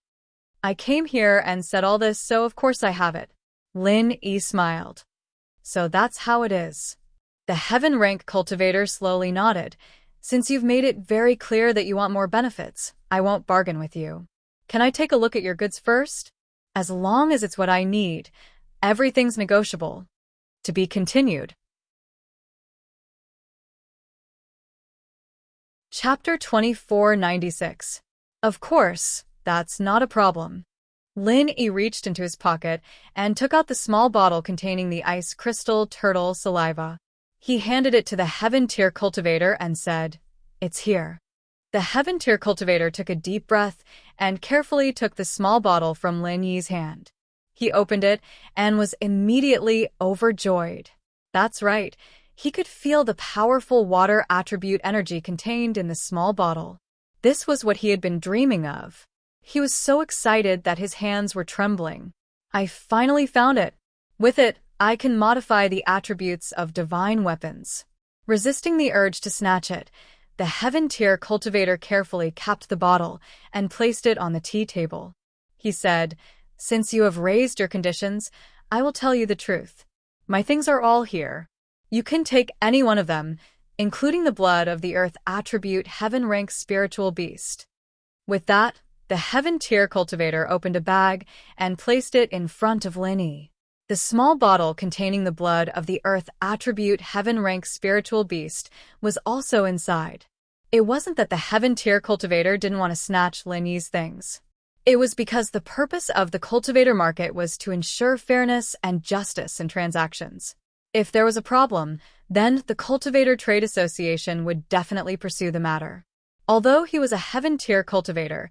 I came here and said all this, so of course I have it. Lin Yi smiled. So that's how it is. The heaven rank cultivator slowly nodded. Since you've made it very clear that you want more benefits, I won't bargain with you. Can I take a look at your goods first? As long as it's what I need, everything's negotiable. To be continued. Chapter 2496. Of course, that's not a problem. Lin Yi reached into his pocket and took out the small bottle containing the ice crystal turtle saliva. He handed it to the heaven tier cultivator and said, It's here. The heaven tier cultivator took a deep breath and carefully took the small bottle from Lin Yi's hand. He opened it and was immediately overjoyed. That's right, he could feel the powerful water attribute energy contained in the small bottle. This was what he had been dreaming of. He was so excited that his hands were trembling. I finally found it. With it, I can modify the attributes of divine weapons. Resisting the urge to snatch it, the heaven tier cultivator carefully capped the bottle and placed it on the tea table. He said, Since you have raised your conditions, I will tell you the truth. My things are all here. You can take any one of them, including the blood of the earth attribute heaven rank spiritual beast. With that, the heaven tier cultivator opened a bag and placed it in front of Lin Yi. The small bottle containing the blood of the earth attribute heaven rank spiritual beast was also inside. It wasn't that the heaven tier cultivator didn't want to snatch Lin Yi's things. It was because the purpose of the cultivator market was to ensure fairness and justice in transactions. If there was a problem, then the Cultivator Trade Association would definitely pursue the matter. Although he was a Heaven-tier cultivator,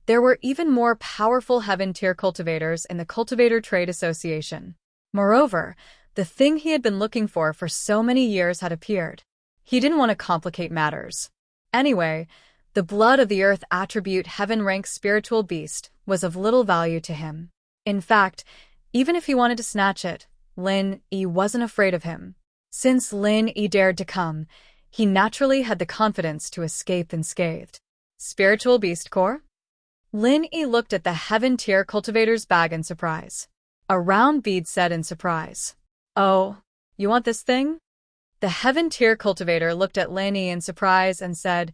there were even more powerful Heaven-tier cultivators in the Cultivator Trade Association. Moreover, the thing he had been looking for so many years had appeared. He didn't want to complicate matters. Anyway, the blood of the Earth attribute Heaven-rank spiritual beast was of little value to him. In fact, even if he wanted to snatch it, Lin Yi wasn't afraid of him. Since Lin Yi dared to come, he naturally had the confidence to escape unscathed. Spiritual beast core? Lin Yi looked at the Heaven-tier cultivator's bag in surprise. A round bead said in surprise, "Oh, you want this thing?" The Heaven-tier cultivator looked at Lin Yi in surprise and said,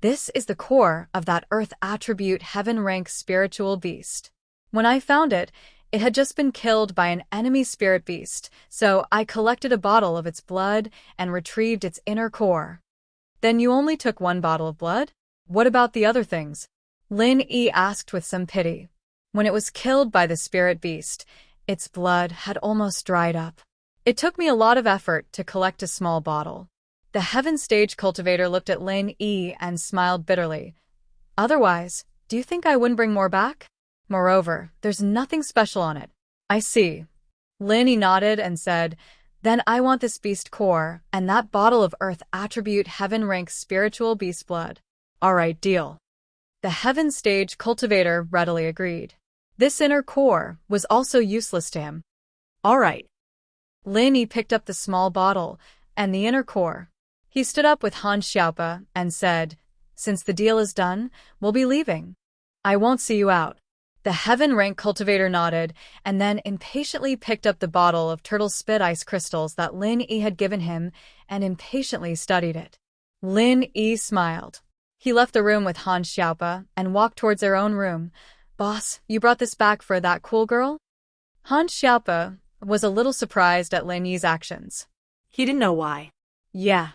"This is the core of that Earth attribute Heaven-rank spiritual beast. When I found it, it had just been killed by an enemy spirit beast, so I collected a bottle of its blood and retrieved its inner core." "Then you only took one bottle of blood? What about the other things?" Lin Yi asked with some pity. "When it was killed by the spirit beast, its blood had almost dried up. It took me a lot of effort to collect a small bottle." The Heaven Stage cultivator looked at Lin Yi and smiled bitterly. "Otherwise, do you think I wouldn't bring more back? Moreover, there's nothing special on it." "I see." Lin Yi nodded and said, "Then I want this beast core and that bottle of Earth attribute Heaven-rank spiritual beast blood." "All right, deal." The Heaven Stage cultivator readily agreed. This inner core was also useless to him. "All right." Lin Yi picked up the small bottle and the inner core. He stood up with Han Xiaopa and said, "Since the deal is done, we'll be leaving. I won't see you out." The Heaven-rank cultivator nodded and then impatiently picked up the bottle of turtle spit ice crystals that Lin Yi had given him and impatiently studied it. Lin Yi smiled. He left the room with Han Xiaopa and walked towards their own room. "Boss, you brought this back for that cool girl?" Han Xiaopa was a little surprised at Lin Yi's actions. He didn't know why. "Yeah."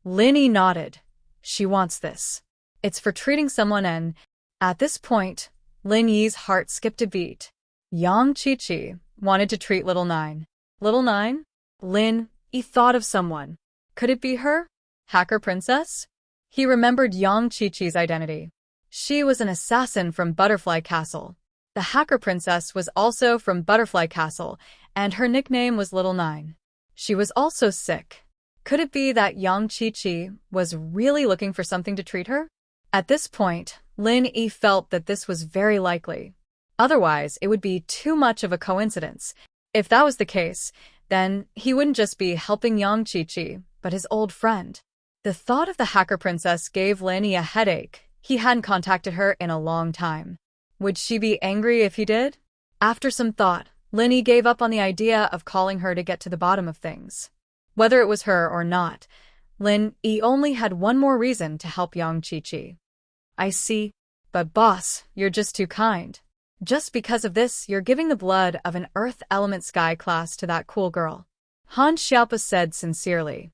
Lin Yi nodded. "She wants this. It's for treating someone and..." At this point, Lin Yi's heart skipped a beat. Yang Qiqi wanted to treat Little Nine. Little Nine? Lin Yi thought of someone. Could it be her? Hacker Princess? He remembered Yang Qiqi's identity. She was an assassin from Butterfly Castle. The Hacker Princess was also from Butterfly Castle, and her nickname was Little Nine. She was also sick. Could it be that Yang Qiqi was really looking for something to treat her? At this point, Lin Yi felt that this was very likely. Otherwise, it would be too much of a coincidence. If that was the case, then he wouldn't just be helping Yang Qiqi, but his old friend. The thought of the Hacker Princess gave Lin Yi a headache. He hadn't contacted her in a long time. Would she be angry if he did? After some thought, Lin Yi gave up on the idea of calling her to get to the bottom of things. Whether it was her or not, Lin Yi only had one more reason to help Yang Qiqi. "I see. But boss, you're just too kind. Just because of this, you're giving the blood of an Earth Element Sky class to that cool girl." Han Xiaopa said sincerely.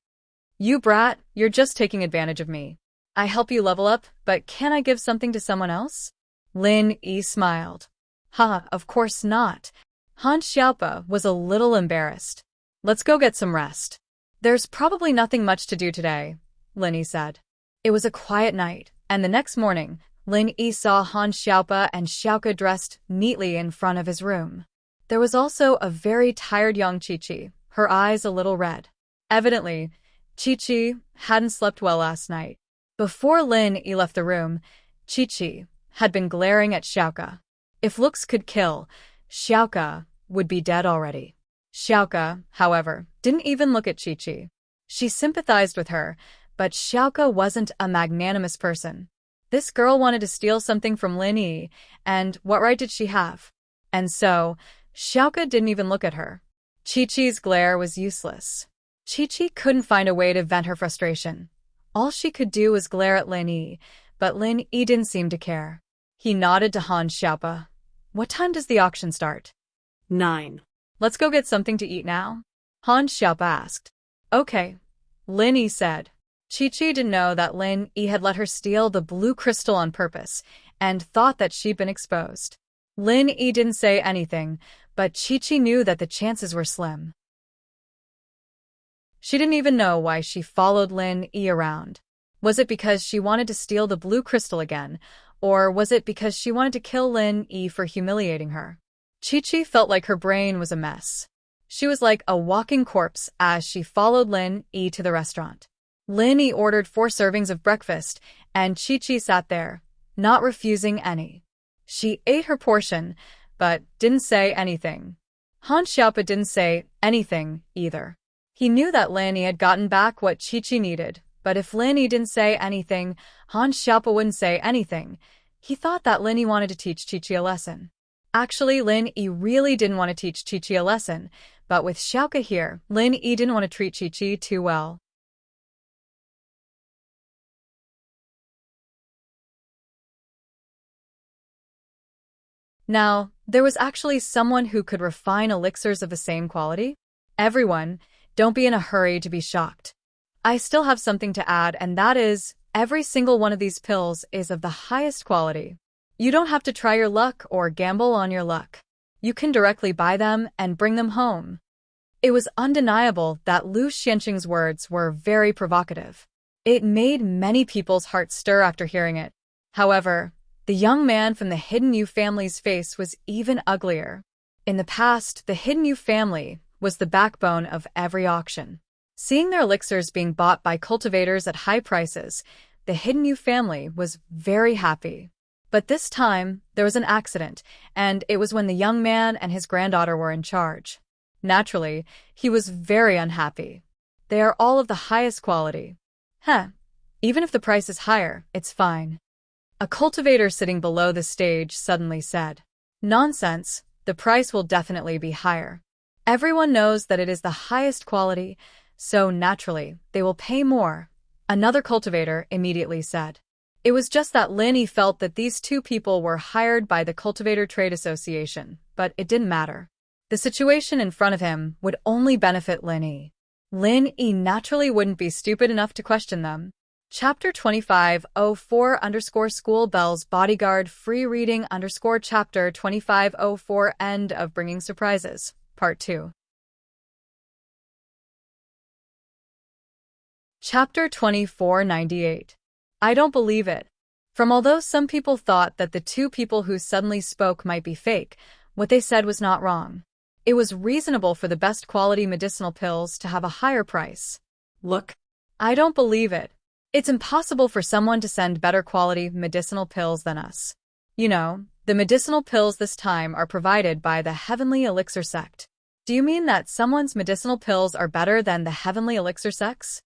"You brat, you're just taking advantage of me. I help you level up, but can I give something to someone else?" Lin Yi smiled. "Haha, of course not." Han Xiaopa was a little embarrassed. "Let's go get some rest." "There's probably nothing much to do today," Lin Yi said. It was a quiet night, and the next morning, Lin Yi saw Han Xiaopa and Xiaoka dressed neatly in front of his room. There was also a very tired Yang Qiqi, her eyes a little red. Evidently, Qiqi hadn't slept well last night. Before Lin Yi left the room, Qiqi had been glaring at Xiaoka. If looks could kill, Xiaoka would be dead already. Xiaoka, however, didn't even look at Qiqi. She sympathized with her, but Xiaoka wasn't a magnanimous person. This girl wanted to steal something from Lin Yi, and what right did she have? And so, Xiaoka didn't even look at her. Qiqi's glare was useless. Qiqi couldn't find a way to vent her frustration. All she could do was glare at Lin Yi, but Lin Yi didn't seem to care. He nodded to Han Xiaopa. "What time does the auction start?" 9. "Let's go get something to eat now?" Han Xiaopa asked. "Okay," Lin Yi said. Qiqi didn't know that Lin Yi had let her steal the blue crystal on purpose, and thought that she'd been exposed. Lin Yi didn't say anything, but Qiqi knew that the chances were slim. She didn't even know why she followed Lin Yi around. Was it because she wanted to steal the blue crystal again, or was it because she wanted to kill Lin Yi for humiliating her? Chi-Chi felt like her brain was a mess. She was like a walking corpse as she followed Lin Yi to the restaurant. Lin Yi ordered 4 servings of breakfast, and Chi-Chi sat there, not refusing any. She ate her portion, but didn't say anything. Han Xiaopa didn't say anything either. He knew that Lin Yi had gotten back what Chi-Chi needed, but if Lin Yi didn't say anything, Han Xiaopa wouldn't say anything. He thought that Lin Yi wanted to teach Chi-Chi a lesson. Actually, Lin Yi really didn't want to teach Chi-Chi a lesson, but with Xiaoka here, Lin Yi didn't want to treat Chi-Chi too well. Now, there was actually someone who could refine elixirs of the same quality. Everyone, don't be in a hurry to be shocked. I still have something to add, and that is, every single one of these pills is of the highest quality. You don't have to try your luck or gamble on your luck. You can directly buy them and bring them home. It was undeniable that Lu Xianxing's words were very provocative. It made many people's hearts stir after hearing it. However, the young man from the Hidden Yu family's face was even uglier. In the past, the Hidden Yu family was the backbone of every auction. Seeing their elixirs being bought by cultivators at high prices, the Hidden Yu family was very happy. But this time, there was an accident, and it was when the young man and his granddaughter were in charge. Naturally, he was very unhappy. They are all of the highest quality. Even if the price is higher, it's fine. A cultivator sitting below the stage suddenly said, "Nonsense, the price will definitely be higher. Everyone knows that it is the highest quality, so naturally, they will pay more." Another cultivator immediately said. It was just that Lin Yi felt that these 2 people were hired by the Cultivator Trade Association, but it didn't matter. The situation in front of him would only benefit Lin Yi. Lin Yi naturally wouldn't be stupid enough to question them. Chapter 2504_School Bells Bodyguard Free Reading Chapter 2504 End of Bringing Surprises, Part 2. Chapter 2498. I don't believe it. Although some people thought that the 2 people who suddenly spoke might be fake, what they said was not wrong. It was reasonable for the best quality medicinal pills to have a higher price. Look. I don't believe it. It's impossible for someone to send better quality medicinal pills than us. You know, the medicinal pills this time are provided by the Heavenly Elixir Sect. Do you mean that someone's medicinal pills are better than the Heavenly Elixir Sect's?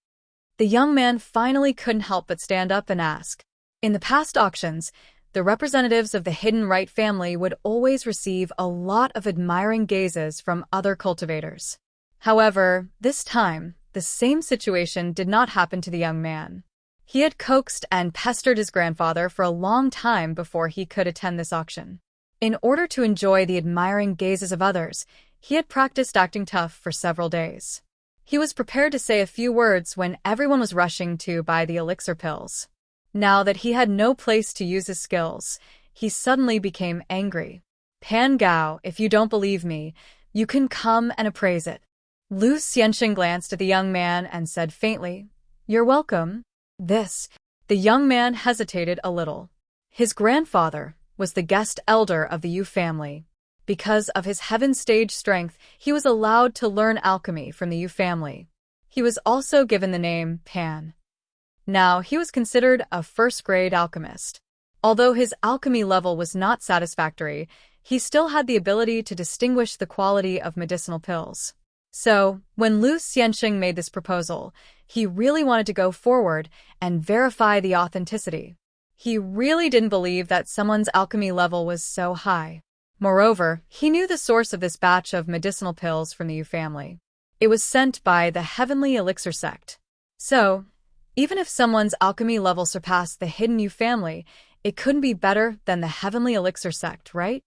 The young man finally couldn't help but stand up and ask. In the past auctions, the representatives of the Hidden Right family would always receive a lot of admiring gazes from other cultivators. However, this time, the same situation did not happen to the young man. He had coaxed and pestered his grandfather for a long time before he could attend this auction. In order to enjoy the admiring gazes of others, he had practiced acting tough for several days. He was prepared to say a few words when everyone was rushing to buy the elixir pills. Now that he had no place to use his skills, he suddenly became angry. "Pan Gao, if you don't believe me, you can come and appraise it." Lu Xianxing glanced at the young man and said faintly, "You're welcome." The young man hesitated a little. His grandfather was the guest elder of the Yu family. Because of his heaven stage strength, he was allowed to learn alchemy from the Yu family. He was also given the name Pan. Now, he was considered a first-grade alchemist. Although his alchemy level was not satisfactory, he still had the ability to distinguish the quality of medicinal pills. So, when Lu Xianxing made this proposal, he really wanted to go forward and verify the authenticity. He really didn't believe that someone's alchemy level was so high. Moreover, he knew the source of this batch of medicinal pills from the Yu family. It was sent by the Heavenly Elixir Sect. So, even if someone's alchemy level surpassed the Hidden Yu family, it couldn't be better than the Heavenly Elixir Sect, right?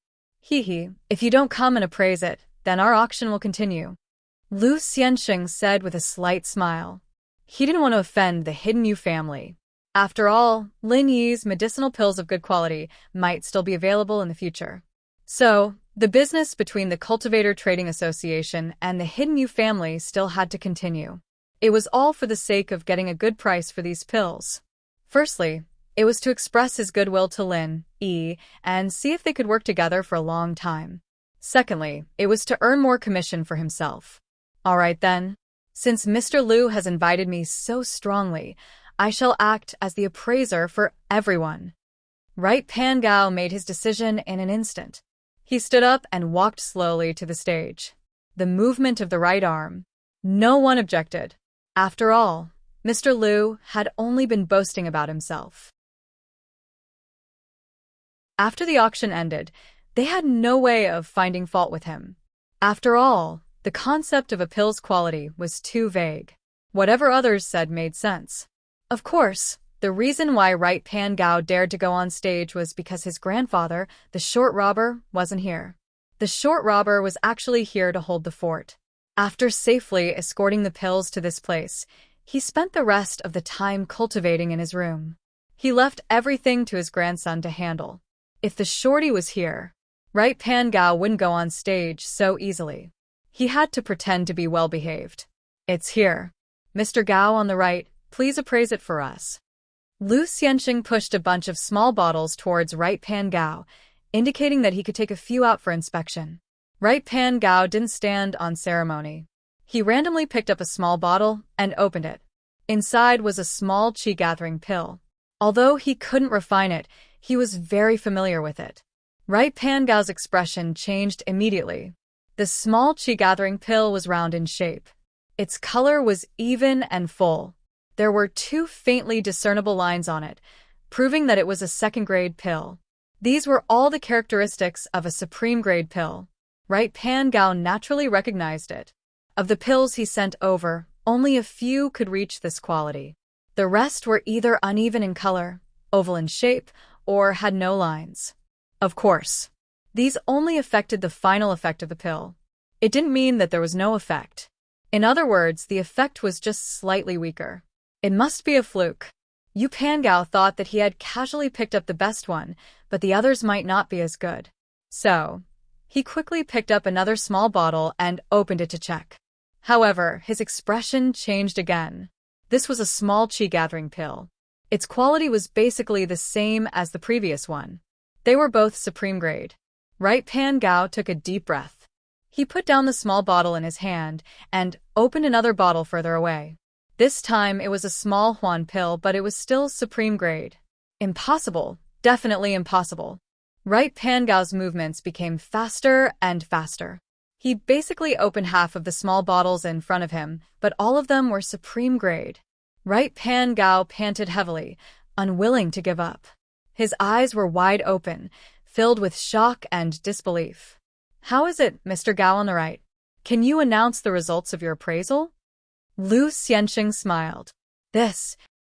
If you don't come and appraise it, then our auction will continue. Lu Xianxing said with a slight smile. He didn't want to offend the Hidden Yu family. After all, Lin Yi's medicinal pills of good quality might still be available in the future. So, the business between the Cultivator Trading Association and the Hidden Yu family still had to continue. It was all for the sake of getting a good price for these pills. Firstly, it was to express his goodwill to Lin, and see if they could work together for a long time. Secondly, it was to earn more commission for himself. All right then. Since Mr. Liu has invited me so strongly, I shall act as the appraiser for everyone. Right Pan Gao made his decision in an instant. He stood up and walked slowly to the stage. The movement of the right arm. No one objected. After all, Mr. Liu had only been boasting about himself. After the auction ended, they had no way of finding fault with him. After all, the concept of a pill's quality was too vague. Whatever others said made sense. Of course, the reason why Right Pan Gao dared to go on stage was because his grandfather, the short robber, wasn't here. The short robber was actually here to hold the fort. After safely escorting the pills to this place, he spent the rest of the time cultivating in his room. He left everything to his grandson to handle. If the shorty was here, Right Pan Gao wouldn't go on stage so easily. He had to pretend to be well-behaved. It's here. Mr. Gao on the right, please appraise it for us. Lu Xianxing pushed a bunch of small bottles towards Right Pan Gao, indicating that he could take a few out for inspection. Right Pan Gao didn't stand on ceremony. He randomly picked up a small bottle and opened it. Inside was a small qi-gathering pill. Although he couldn't refine it, he was very familiar with it. Right Pan Gao's expression changed immediately. The small qi-gathering pill was round in shape. Its color was even and full. There were 2 faintly discernible lines on it, proving that it was a second-grade pill. These were all the characteristics of a supreme-grade pill. Right Pan Gao naturally recognized it. Of the pills he sent over, only a few could reach this quality. The rest were either uneven in color, oval in shape, or had no lines. Of course, these only affected the final effect of the pill. It didn't mean that there was no effect. In other words, the effect was just slightly weaker. It must be a fluke. Yu Pan Gao thought that he had casually picked up the best one, but the others might not be as good. So, he quickly picked up another small bottle and opened it to check. However, his expression changed again. This was a small qi-gathering pill. Its quality was basically the same as the previous one. They were both supreme grade. Right Pan Gao took a deep breath. He put down the small bottle in his hand and opened another bottle further away. This time it was a small Huan pill, but it was still supreme grade. Impossible. Definitely impossible. Right Pan Gao's movements became faster and faster. He basically opened half of the small bottles in front of him, but all of them were supreme grade. Right Pan Gao panted heavily, unwilling to give up. His eyes were wide open, filled with shock and disbelief. How is it, Mr. Gao on the right? Can you announce the results of your appraisal? Lu Xianxing smiled.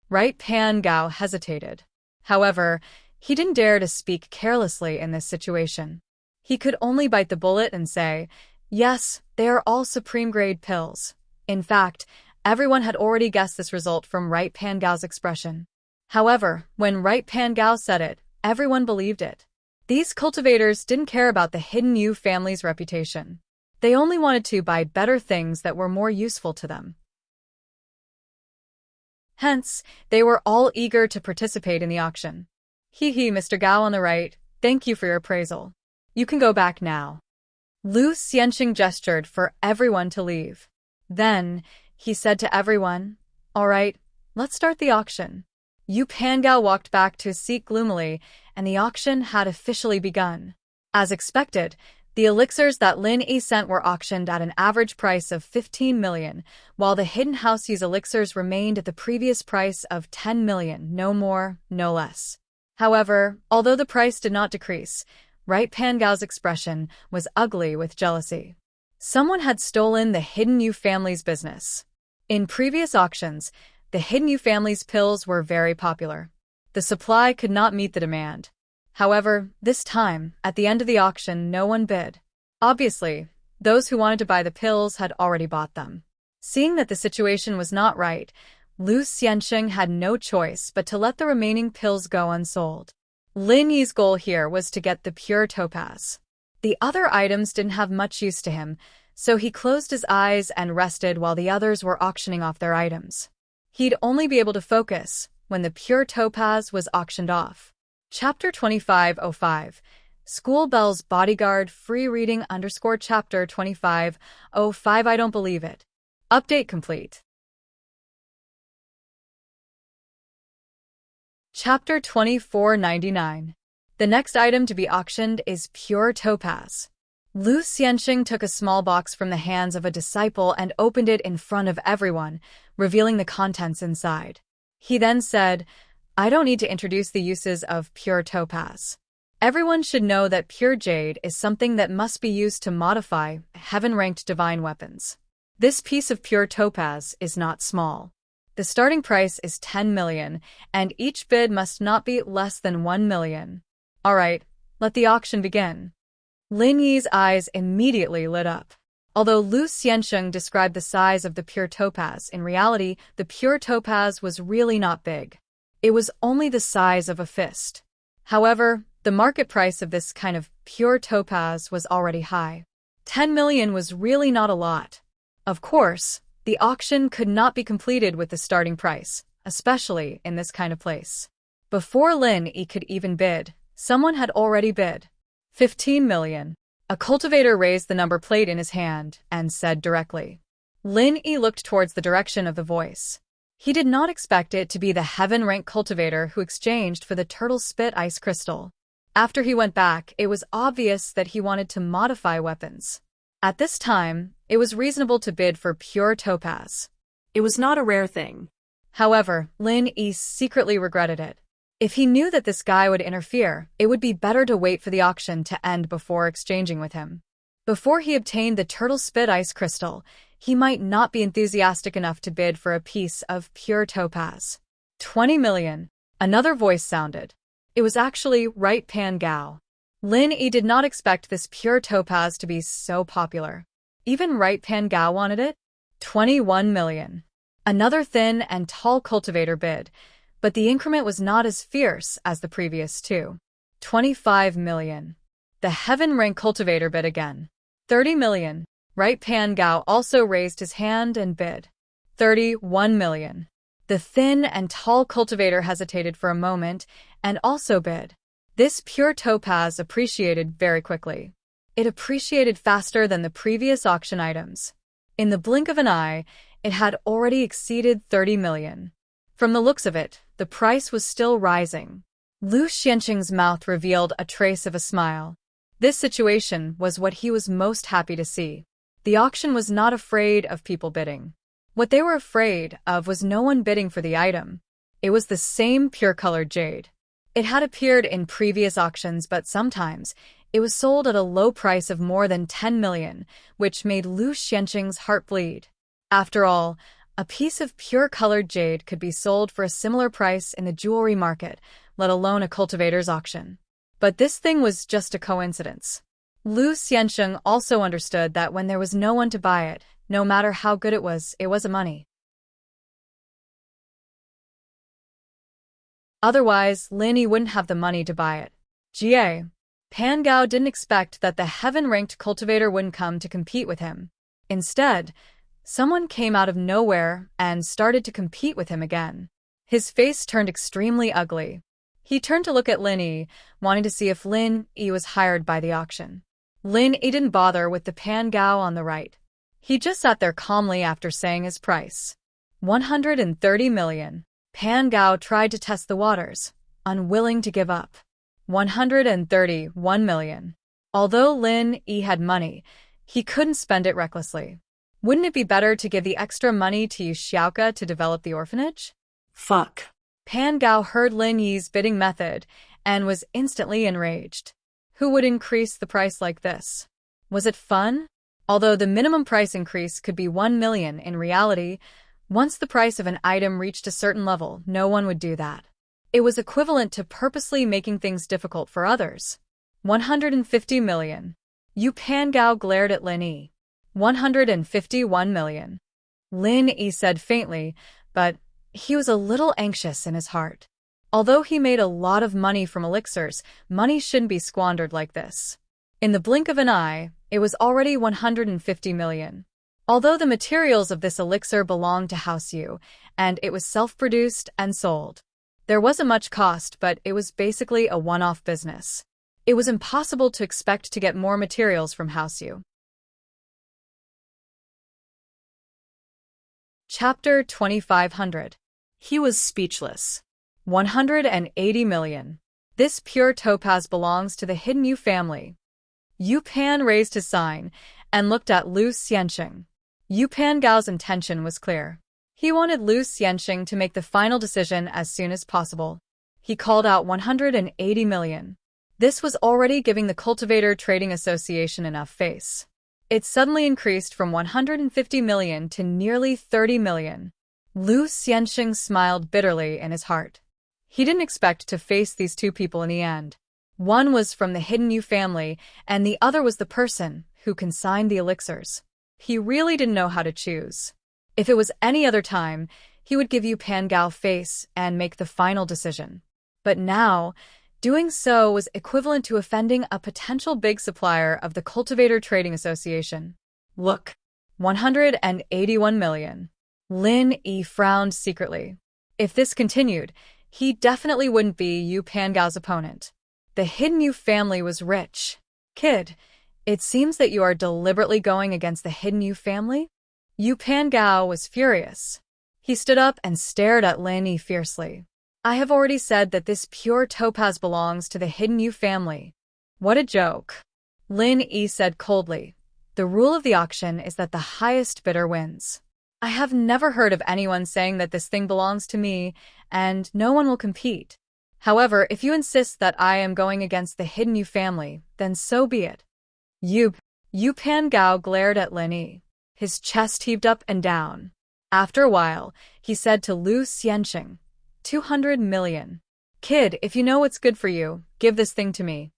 Right Pan Gao hesitated. However, he didn't dare to speak carelessly in this situation. He could only bite the bullet and say, yes, they are all supreme-grade pills. In fact, everyone had already guessed this result from Right Pan Gao's expression. However, when Right Pan Gao said it, everyone believed it. These cultivators didn't care about the hidden Yu family's reputation. They only wanted to buy better things that were more useful to them. Hence, they were all eager to participate in the auction. Mr. Gao on the right, thank you for your appraisal. You can go back now. Lu Xianxing gestured for everyone to leave. Then, he said to everyone, all right, let's start the auction. Yu Pan Gao walked back to his seat gloomily, and the auction had officially begun. As expected, the elixirs that Lin Yi sent were auctioned at an average price of 15 million, while the Hidden House Yu's elixirs remained at the previous price of 10 million, no more, no less. However, although the price did not decrease, Right Pan Gao's expression was ugly with jealousy. Someone had stolen the Hidden Yu family's business. In previous auctions, the Hidden Yu family's pills were very popular. The supply could not meet the demand. However, this time, at the end of the auction, no one bid. Obviously, those who wanted to buy the pills had already bought them. Seeing that the situation was not right, Lu Xianxing had no choice but to let the remaining pills go unsold. Lin Yi's goal here was to get the pure topaz. The other items didn't have much use to him, so he closed his eyes and rested while the others were auctioning off their items. He'd only be able to focus when the pure topaz was auctioned off. Chapter 2505. School Bell's Bodyguard Free Reading _ Chapter 2505. I don't believe it. Update complete. Chapter 2499. The next item to be auctioned is pure topaz. Lu Xianxing took a small box from the hands of a disciple and opened it in front of everyone, revealing the contents inside. He then said, "I don't need to introduce the uses of pure topaz. Everyone should know that pure jade is something that must be used to modify heaven-ranked divine weapons. This piece of pure topaz is not small. The starting price is 10 million, and each bid must not be less than 1 million. All right, let the auction begin." Lin Yi's eyes immediately lit up. Although Lu Xianxing described the size of the pure topaz, in reality, the pure topaz was really not big. It was only the size of a fist. However, the market price of this kind of pure topaz was already high. 10 million was really not a lot. Of course, the auction could not be completed with the starting price, especially in this kind of place. Before Lin Yi could even bid, someone had already bid. 15 million. A cultivator raised the number plate in his hand and said directly. Lin Yi looked towards the direction of the voice. He did not expect it to be the heaven-ranked cultivator who exchanged for the turtle spit ice crystal. After he went back, it was obvious that he wanted to modify weapons. At this time, it was reasonable to bid for pure topaz. It was not a rare thing. However, Lin Yi secretly regretted it. If he knew that this guy would interfere, it would be better to wait for the auction to end before exchanging with him. Before he obtained the turtle spit ice crystal, he might not be enthusiastic enough to bid for a piece of pure topaz. 20 million. Another voice sounded. It was actually Right Pan Gao. Lin Yi did not expect this pure topaz to be so popular. Even Right Pan Gao wanted it? 21 million. Another thin and tall cultivator bid, but the increment was not as fierce as the previous two. 25 million. The heaven-ranked cultivator bid again. 30 million. Right Pan Gao also raised his hand and bid. 31 million. The thin and tall cultivator hesitated for a moment and also bid. This pure topaz appreciated very quickly. It appreciated faster than the previous auction items. In the blink of an eye, it had already exceeded 30 million. From the looks of it, the price was still rising. Lu Xianxing's mouth revealed a trace of a smile. This situation was what he was most happy to see. The auction was not afraid of people bidding. What they were afraid of was no one bidding for the item. It was the same pure-colored jade. It had appeared in previous auctions, but sometimes it was sold at a low price of more than 10 million, which made Lu Xianxing's heart bleed. After all, a piece of pure-colored jade could be sold for a similar price in the jewelry market, let alone a cultivator's auction. But this thing was just a coincidence. Lu Xianxing also understood that when there was no one to buy it, no matter how good it was a money. Otherwise, Lin Yi wouldn't have the money to buy it. Pan Gao didn't expect that the heaven-ranked cultivator wouldn't come to compete with him. Instead, someone came out of nowhere and started to compete with him again. His face turned extremely ugly. He turned to look at Lin Yi, wanting to see if Lin Yi was hired by the auction. Lin Yi didn't bother with the Pan Gao on the right. He just sat there calmly after saying his price. 130 million. Pan Gao tried to test the waters, unwilling to give up. 131 million. Although Lin Yi had money, he couldn't spend it recklessly. Wouldn't it be better to give the extra money to use Xiaoka to develop the orphanage? Fuck. Pan Gao heard Lin Yi's bidding method and was instantly enraged. Who would increase the price like this? Was it fun? Although the minimum price increase could be 1 million, in reality, once the price of an item reached a certain level, no one would do that. It was equivalent to purposely making things difficult for others. 150 million. Pan Gao glared at Lin Yi. 151 million. Lin Yi said faintly, but he was a little anxious in his heart. Although he made a lot of money from elixirs, money shouldn't be squandered like this. In the blink of an eye, It was already 150 million. Although the materials of this elixir belonged to House Yu, and it was self-produced and sold. There wasn't much cost, but it was basically a one-off business. It was impossible to expect to get more materials from House Yu. Chapter 2500. He was speechless. 180 million. This pure topaz belongs to the Hidden Yu family. Yu Pan raised his sign and looked at Lu Xianxing. Yu Pangao's intention was clear. He wanted Lu Xianxing to make the final decision as soon as possible. He called out 180 million. This was already giving the Cultivator Trading Association enough face. It suddenly increased from 150 million to nearly 30 million. Lu Xianxing smiled bitterly in his heart. He didn't expect to face these two people in the end. One was from the Hidden Yu family, and the other was the person who consigned the elixirs. He really didn't know how to choose. If it was any other time, he would give Yu Pangao face and make the final decision. But now, doing so was equivalent to offending a potential big supplier of the Cultivator Trading Association. Look, 181 million. Lin Yi frowned secretly. If this continued, he definitely wouldn't be Yu Pangao's opponent. The Hidden Yu family was rich. Kid, it seems that you are deliberately going against the Hidden Yu family? Yu Pangao was furious. He stood up and stared at Lin Yi fiercely. I have already said that this pure topaz belongs to the Hidden Yu family. What a joke. Lin Yi said coldly. The rule of the auction is that the highest bidder wins. I have never heard of anyone saying that this thing belongs to me, and no one will compete. However, if you insist that I am going against the Hidden Yu family, then so be it. Yu Pangao glared at Lin Yi. His chest heaved up and down. After a while, he said to Lu Xianxing, 200 million. Kid, if you know what's good for you, give this thing to me.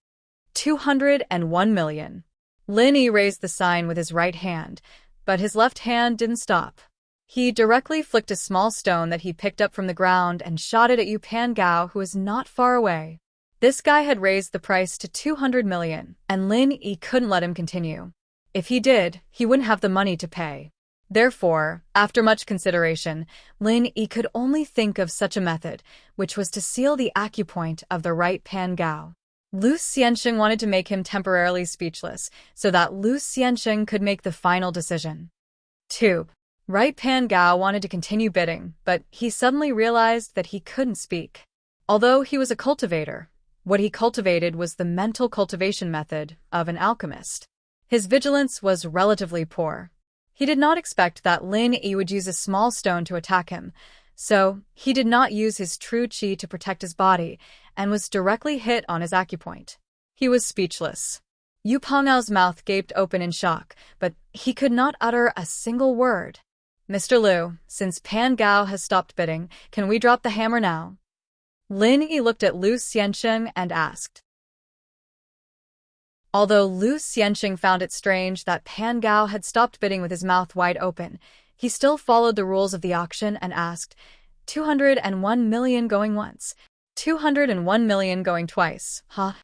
201 million. Lin Yi raised the sign with his right hand, but his left hand didn't stop. He directly flicked a small stone that he picked up from the ground and shot it at Yu Pangao, who was not far away. This guy had raised the price to 200 million, and Lin Yi couldn't let him continue. If he did, he wouldn't have the money to pay. Therefore, after much consideration, Lin Yi could only think of such a method, which was to seal the acupoint of the right Pangao. Lu Xianxing wanted to make him temporarily speechless, so that Lu Xianxing could make the final decision. 2. Right Pangao wanted to continue bidding, but he suddenly realized that he couldn't speak. Although he was a cultivator, what he cultivated was the mental cultivation method of an alchemist. His vigilance was relatively poor. He did not expect that Lin Yi would use a small stone to attack him, so he did not use his true qi to protect his body and was directly hit on his acupoint. He was speechless. Yu Pangao's mouth gaped open in shock, but he could not utter a single word. Mr. Lu, since Pangao has stopped bidding, can we drop the hammer now? Lin Yi looked at Lu Xianxing and asked. Although Lu Xianxing found it strange that Pangao had stopped bidding with his mouth wide open, he still followed the rules of the auction and asked, 201 million going once, 201 million going twice, ha.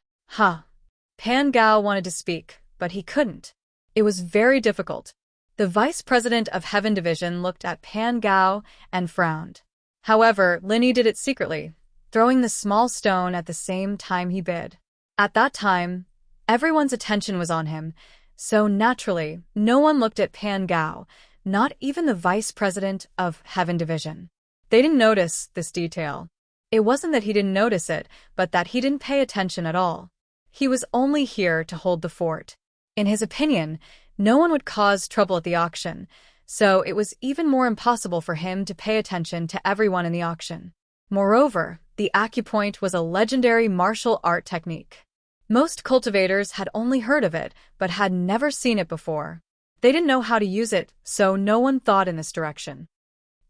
Pangao wanted to speak, but he couldn't. It was very difficult. The vice president of Heaven Division looked at Pangao and frowned. However, Lin Yi did it secretly, throwing the small stone at the same time he bid. At that time, everyone's attention was on him, so naturally, no one looked at Pangao, not even the vice president of Heaven Division. They didn't notice this detail. It wasn't that he didn't notice it, but that he didn't pay attention at all. He was only here to hold the fort. In his opinion, no one would cause trouble at the auction, so it was even more impossible for him to pay attention to everyone in the auction. Moreover, the acupoint was a legendary martial art technique. Most cultivators had only heard of it, but had never seen it before. They didn't know how to use it, so no one thought in this direction.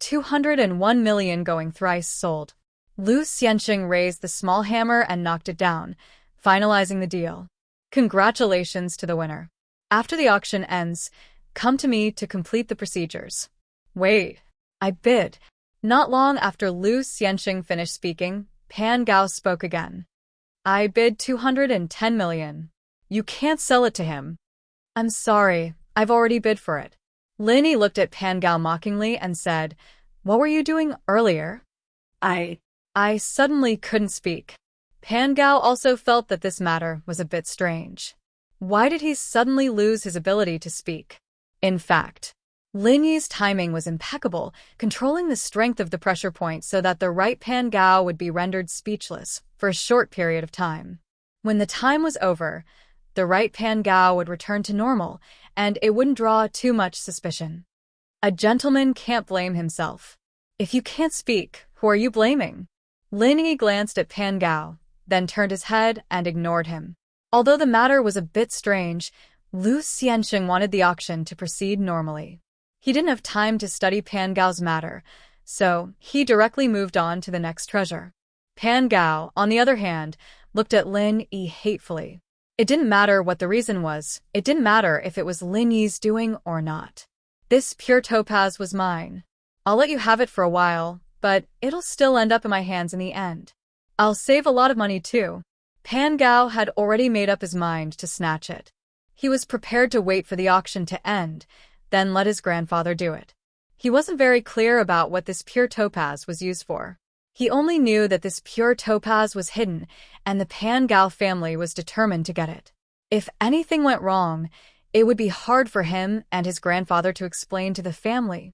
201 million going thrice sold. Lu Xianxing raised the small hammer and knocked it down, finalizing the deal. Congratulations to the winner. After the auction ends, come to me to complete the procedures. Wait, I bid. Not long after Lu Xianxing finished speaking, Pangao spoke again. I bid 210 million. You can't sell it to him. I'm sorry, I've already bid for it. Lin Yi looked at Pan Gao mockingly and said, What were you doing earlier? I suddenly couldn't speak. Pan Gao also felt that this matter was a bit strange. Why did he suddenly lose his ability to speak? In fact, Lin Yi's timing was impeccable, controlling the strength of the pressure point so that the right Pan Gao would be rendered speechless for a short period of time. When the time was over, the right Pan Gao would return to normal, and it wouldn't draw too much suspicion. A gentleman can't blame himself. If you can't speak, who are you blaming? Lin Yi glanced at Pan Gao, then turned his head and ignored him. Although the matter was a bit strange, Lu Xianxing wanted the auction to proceed normally. He didn't have time to study Pan Gao's matter, so he directly moved on to the next treasure. Pan Gao, on the other hand, looked at Lin Yi hatefully. It didn't matter what the reason was. It didn't matter if it was Lin Yi's doing or not. This pure topaz was mine. I'll let you have it for a while, but it'll still end up in my hands in the end. I'll save a lot of money too. Pan Gao had already made up his mind to snatch it. He was prepared to wait for the auction to end, then let his grandfather do it. He wasn't very clear about what this pure topaz was used for. He only knew that this pure topaz was hidden, and the Pan Gao family was determined to get it. If anything went wrong, it would be hard for him and his grandfather to explain to the family.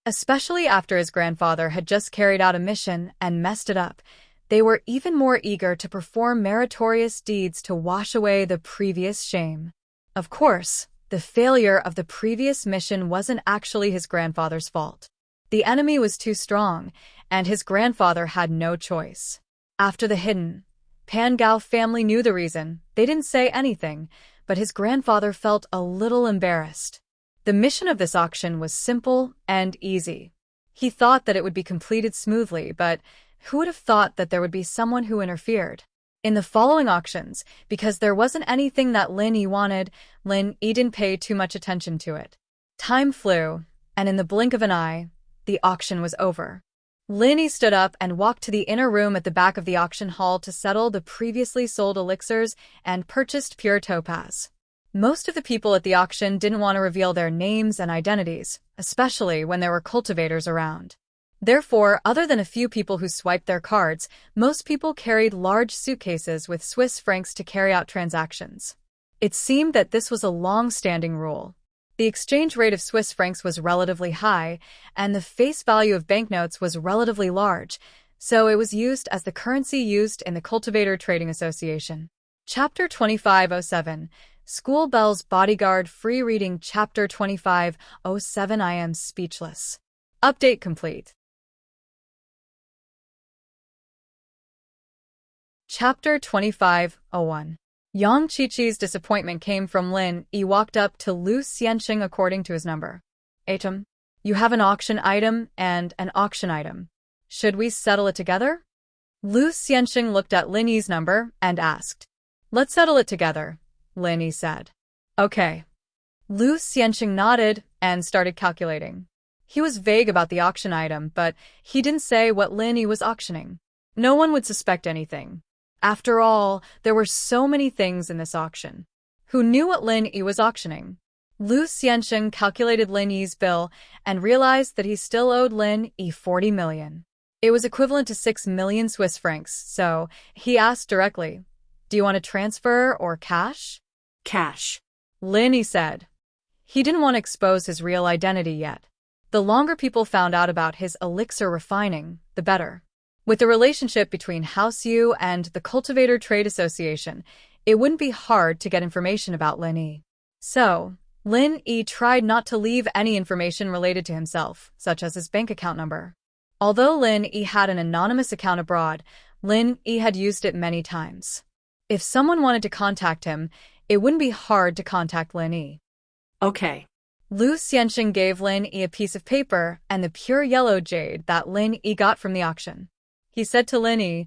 Especially after his grandfather had just carried out a mission and messed it up, they were even more eager to perform meritorious deeds to wash away the previous shame. Of course, the failure of the previous mission wasn't actually his grandfather's fault. The enemy was too strong, and his grandfather had no choice. After the hidden, Pan Gao family knew the reason. They didn't say anything, but his grandfather felt a little embarrassed. The mission of this auction was simple and easy. He thought that it would be completed smoothly, but who would have thought that there would be someone who interfered? In the following auctions, because there wasn't anything that Lin Yi wanted, Lin Yi didn't pay too much attention to it. Time flew, and in the blink of an eye, the auction was over. Lin Yi stood up and walked to the inner room at the back of the auction hall to settle the previously sold elixirs and purchased pure topaz. Most of the people at the auction didn't want to reveal their names and identities, especially when there were cultivators around. Therefore, other than a few people who swiped their cards, most people carried large suitcases with Swiss francs to carry out transactions. It seemed that this was a long-standing rule. The exchange rate of Swiss francs was relatively high, and the face value of banknotes was relatively large, so it was used as the currency used in the Cultivator Trading Association. Chapter 2507. School Bells Bodyguard Free Reading. Chapter 2507. I am speechless. Update complete. Chapter 2501. Yang Qiqi's disappointment came from Lin Yi walked up to Lu Xianxing according to his number. Atom, you have an auction item and an auction item. Should we settle it together? Lu Xianxing looked at Lin Yi's number and asked. Let's settle it together, Lin Yi said. Okay. Lu Xianxing nodded and started calculating. He was vague about the auction item, but he didn't say what Lin Yi was auctioning. No one would suspect anything. After all, there were so many things in this auction. Who knew what Lin Yi was auctioning? Lu Xianxing calculated Lin Yi's bill and realized that he still owed Lin Yi 40 million. It was equivalent to 6 million Swiss francs, so he asked directly, Do you want to transfer or cash? Cash. Lin Yi said. He didn't want to expose his real identity yet. The longer people found out about his elixir refining, the better. With the relationship between House Yu and the Cultivator Trade Association, it wouldn't be hard to get information about Lin Yi. So, Lin Yi tried not to leave any information related to himself, such as his bank account number. Although Lin Yi had an anonymous account abroad, Lin Yi had used it many times. If someone wanted to contact him, it wouldn't be hard to contact Lin Yi. Okay. Lu Xianxing gave Lin Yi a piece of paper and the pure yellow jade that Lin Yi got from the auction. He said to Lin Yi,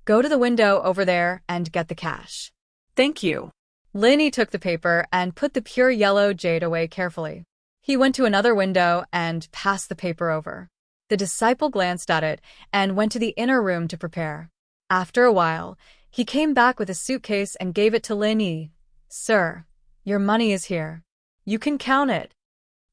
Go to the window over there and get the cash. Thank you. Lin Yi took the paper and put the pure yellow jade away carefully. He went to another window and passed the paper over. The disciple glanced at it and went to the inner room to prepare. After a while, He came back with a suitcase and gave it to Lin Yi. "Sir, your money is here. You can count it."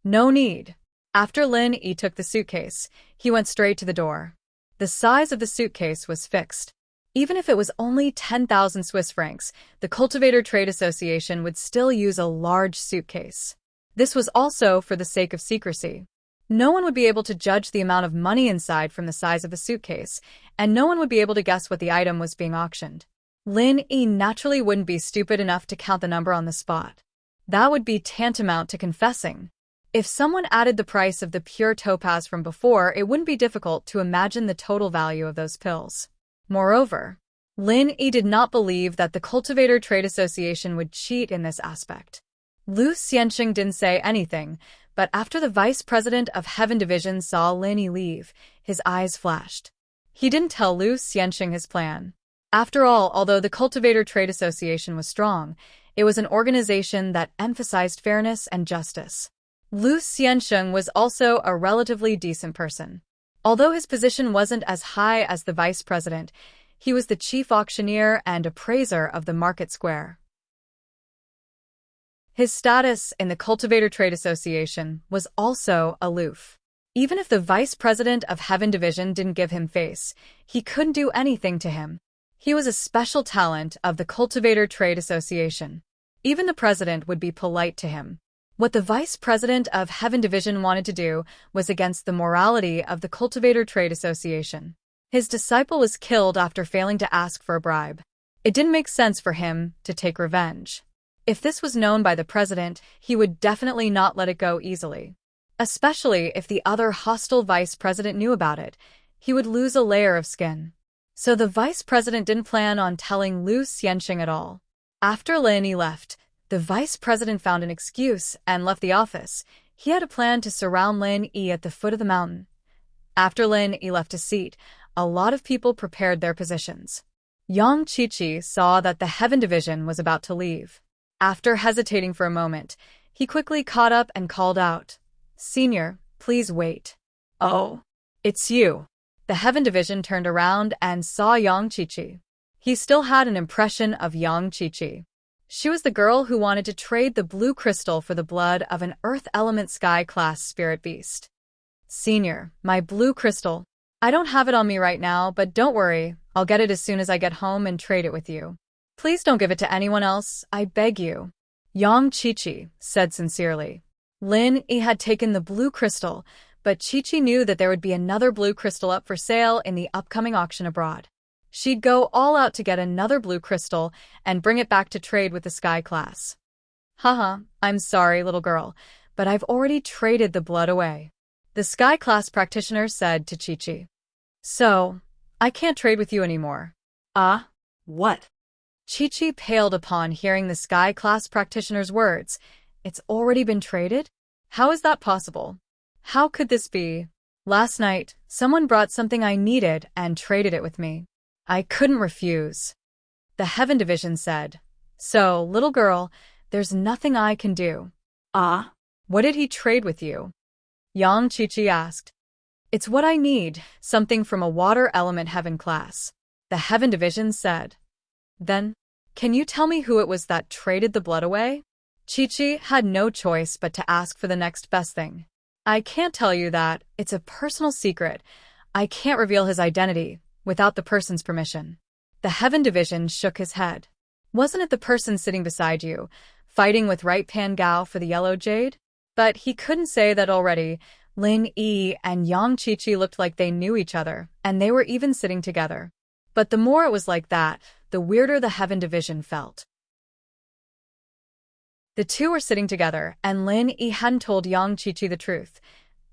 "No need." After Lin Yi took the suitcase, he went straight to the door. The size of the suitcase was fixed. Even if it was only 10,000 Swiss francs, the Cultivator Trade Association would still use a large suitcase. This was also for the sake of secrecy. No one would be able to judge the amount of money inside from the size of the suitcase, and no one would be able to guess what the item was being auctioned. Lin Yi naturally wouldn't be stupid enough to count the number on the spot. That would be tantamount to confessing. If someone added the price of the pure topaz from before, it wouldn't be difficult to imagine the total value of those pills. Moreover, Lin Yi did not believe that the Cultivator Trade Association would cheat in this aspect. Lu Xianxing didn't say anything, but after the vice president of Heaven Division saw Lin Yi leave, his eyes flashed. He didn't tell Lu Xianxing his plan. After all, although the Cultivator Trade Association was strong, it was an organization that emphasized fairness and justice. Lu Xianxing was also a relatively decent person. Although his position wasn't as high as the vice president, he was the chief auctioneer and appraiser of the market square. His status in the Cultivator Trade Association was also aloof. Even if the vice president of Heaven Division didn't give him face, he couldn't do anything to him. He was a special talent of the Cultivator Trade Association. Even the president would be polite to him. What the vice president of Heaven Division wanted to do was against the morality of the Cultivator Trade Association. His disciple was killed after failing to ask for a bribe. It didn't make sense for him to take revenge. If this was known by the president, he would definitely not let it go easily. Especially if the other hostile vice president knew about it, he would lose a layer of skin. So the vice president didn't plan on telling Lu Xianxing at all. After Lin Yi left, the vice president found an excuse and left the office. He had a plan to surround Lin Yi at the foot of the mountain. After Lin Yi left his seat, a lot of people prepared their positions. Yang Qiqi saw that the Heaven Division was about to leave. After hesitating for a moment, he quickly caught up and called out, "Senior, please wait." "Oh, it's you." The Heaven Division turned around and saw Yang Qiqi. He still had an impression of Yang Qiqi. She was the girl who wanted to trade the blue crystal for the blood of an Earth Element Sky-class spirit beast. "Senior, my blue crystal. I don't have it on me right now, but don't worry, I'll get it as soon as I get home and trade it with you. Please don't give it to anyone else, I beg you." Yang Qiqi said sincerely. Lin Yi had taken the blue crystal, but Qiqi knew that there would be another blue crystal up for sale in the upcoming auction abroad. She'd go all out to get another blue crystal and bring it back to trade with the Sky class. "Haha, I'm sorry, little girl, but I've already traded the blood away," the Sky class practitioner said to Qiqi. "So, I can't trade with you anymore." Ah? What? Qiqi paled upon hearing the Sky class practitioner's words. "It's already been traded? How is that possible? How could this be? Last night, someone brought something I needed and traded it with me. I couldn't refuse." The Heaven Division said, "So, little girl, there's nothing I can do." Ah? "What did he trade with you?" Yang Qiqi asked. "It's what I need, something from a water element heaven class," the Heaven Division said. "Then, can you tell me who it was that traded the blood away?" Qiqi had no choice but to ask for the next best thing. "I can't tell you that, it's a personal secret. I can't reveal his identity without the person's permission." The Heaven Division shook his head. "Wasn't it the person sitting beside you, fighting with Right Pan Gao for the yellow jade?" But he couldn't say that already. Lin Yi and Yang Qiqi looked like they knew each other, and they were even sitting together. But the more it was like that, the weirder the Heaven Division felt. The two were sitting together, and Lin Yi hadn't told Yang Qiqi the truth.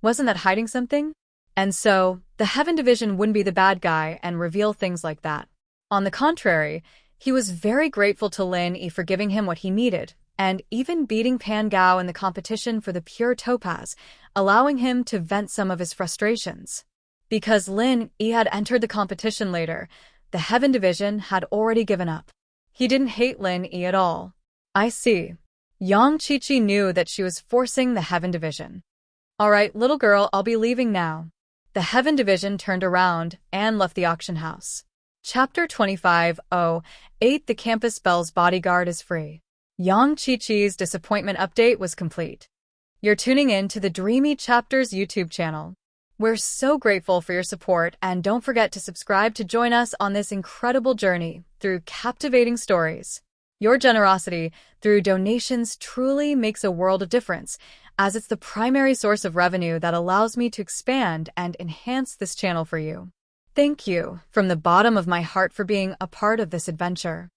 Wasn't that hiding something? And so, the Heaven Division wouldn't be the bad guy and reveal things like that. On the contrary, he was very grateful to Lin Yi for giving him what he needed, and even beating Pan Gao in the competition for the pure topaz, allowing him to vent some of his frustrations. Because Lin Yi had entered the competition later, the Heaven Division had already given up. He didn't hate Lin Yi at all. "I see." Yang Qiqi knew that she was forcing the Heaven Division. "All right, little girl, I'll be leaving now." The Heaven Division turned around and left the auction house. Chapter 25. Oh, 8. The Campus Belle's Bodyguard is free. Yang Chi-Chi's disappointment update was complete. You're tuning in to the Dreamy Chapters YouTube channel. We're so grateful for your support, and don't forget to subscribe to join us on this incredible journey through captivating stories. Your generosity through donations truly makes a world of difference, as it's the primary source of revenue that allows me to expand and enhance this channel for you. Thank you from the bottom of my heart for being a part of this adventure.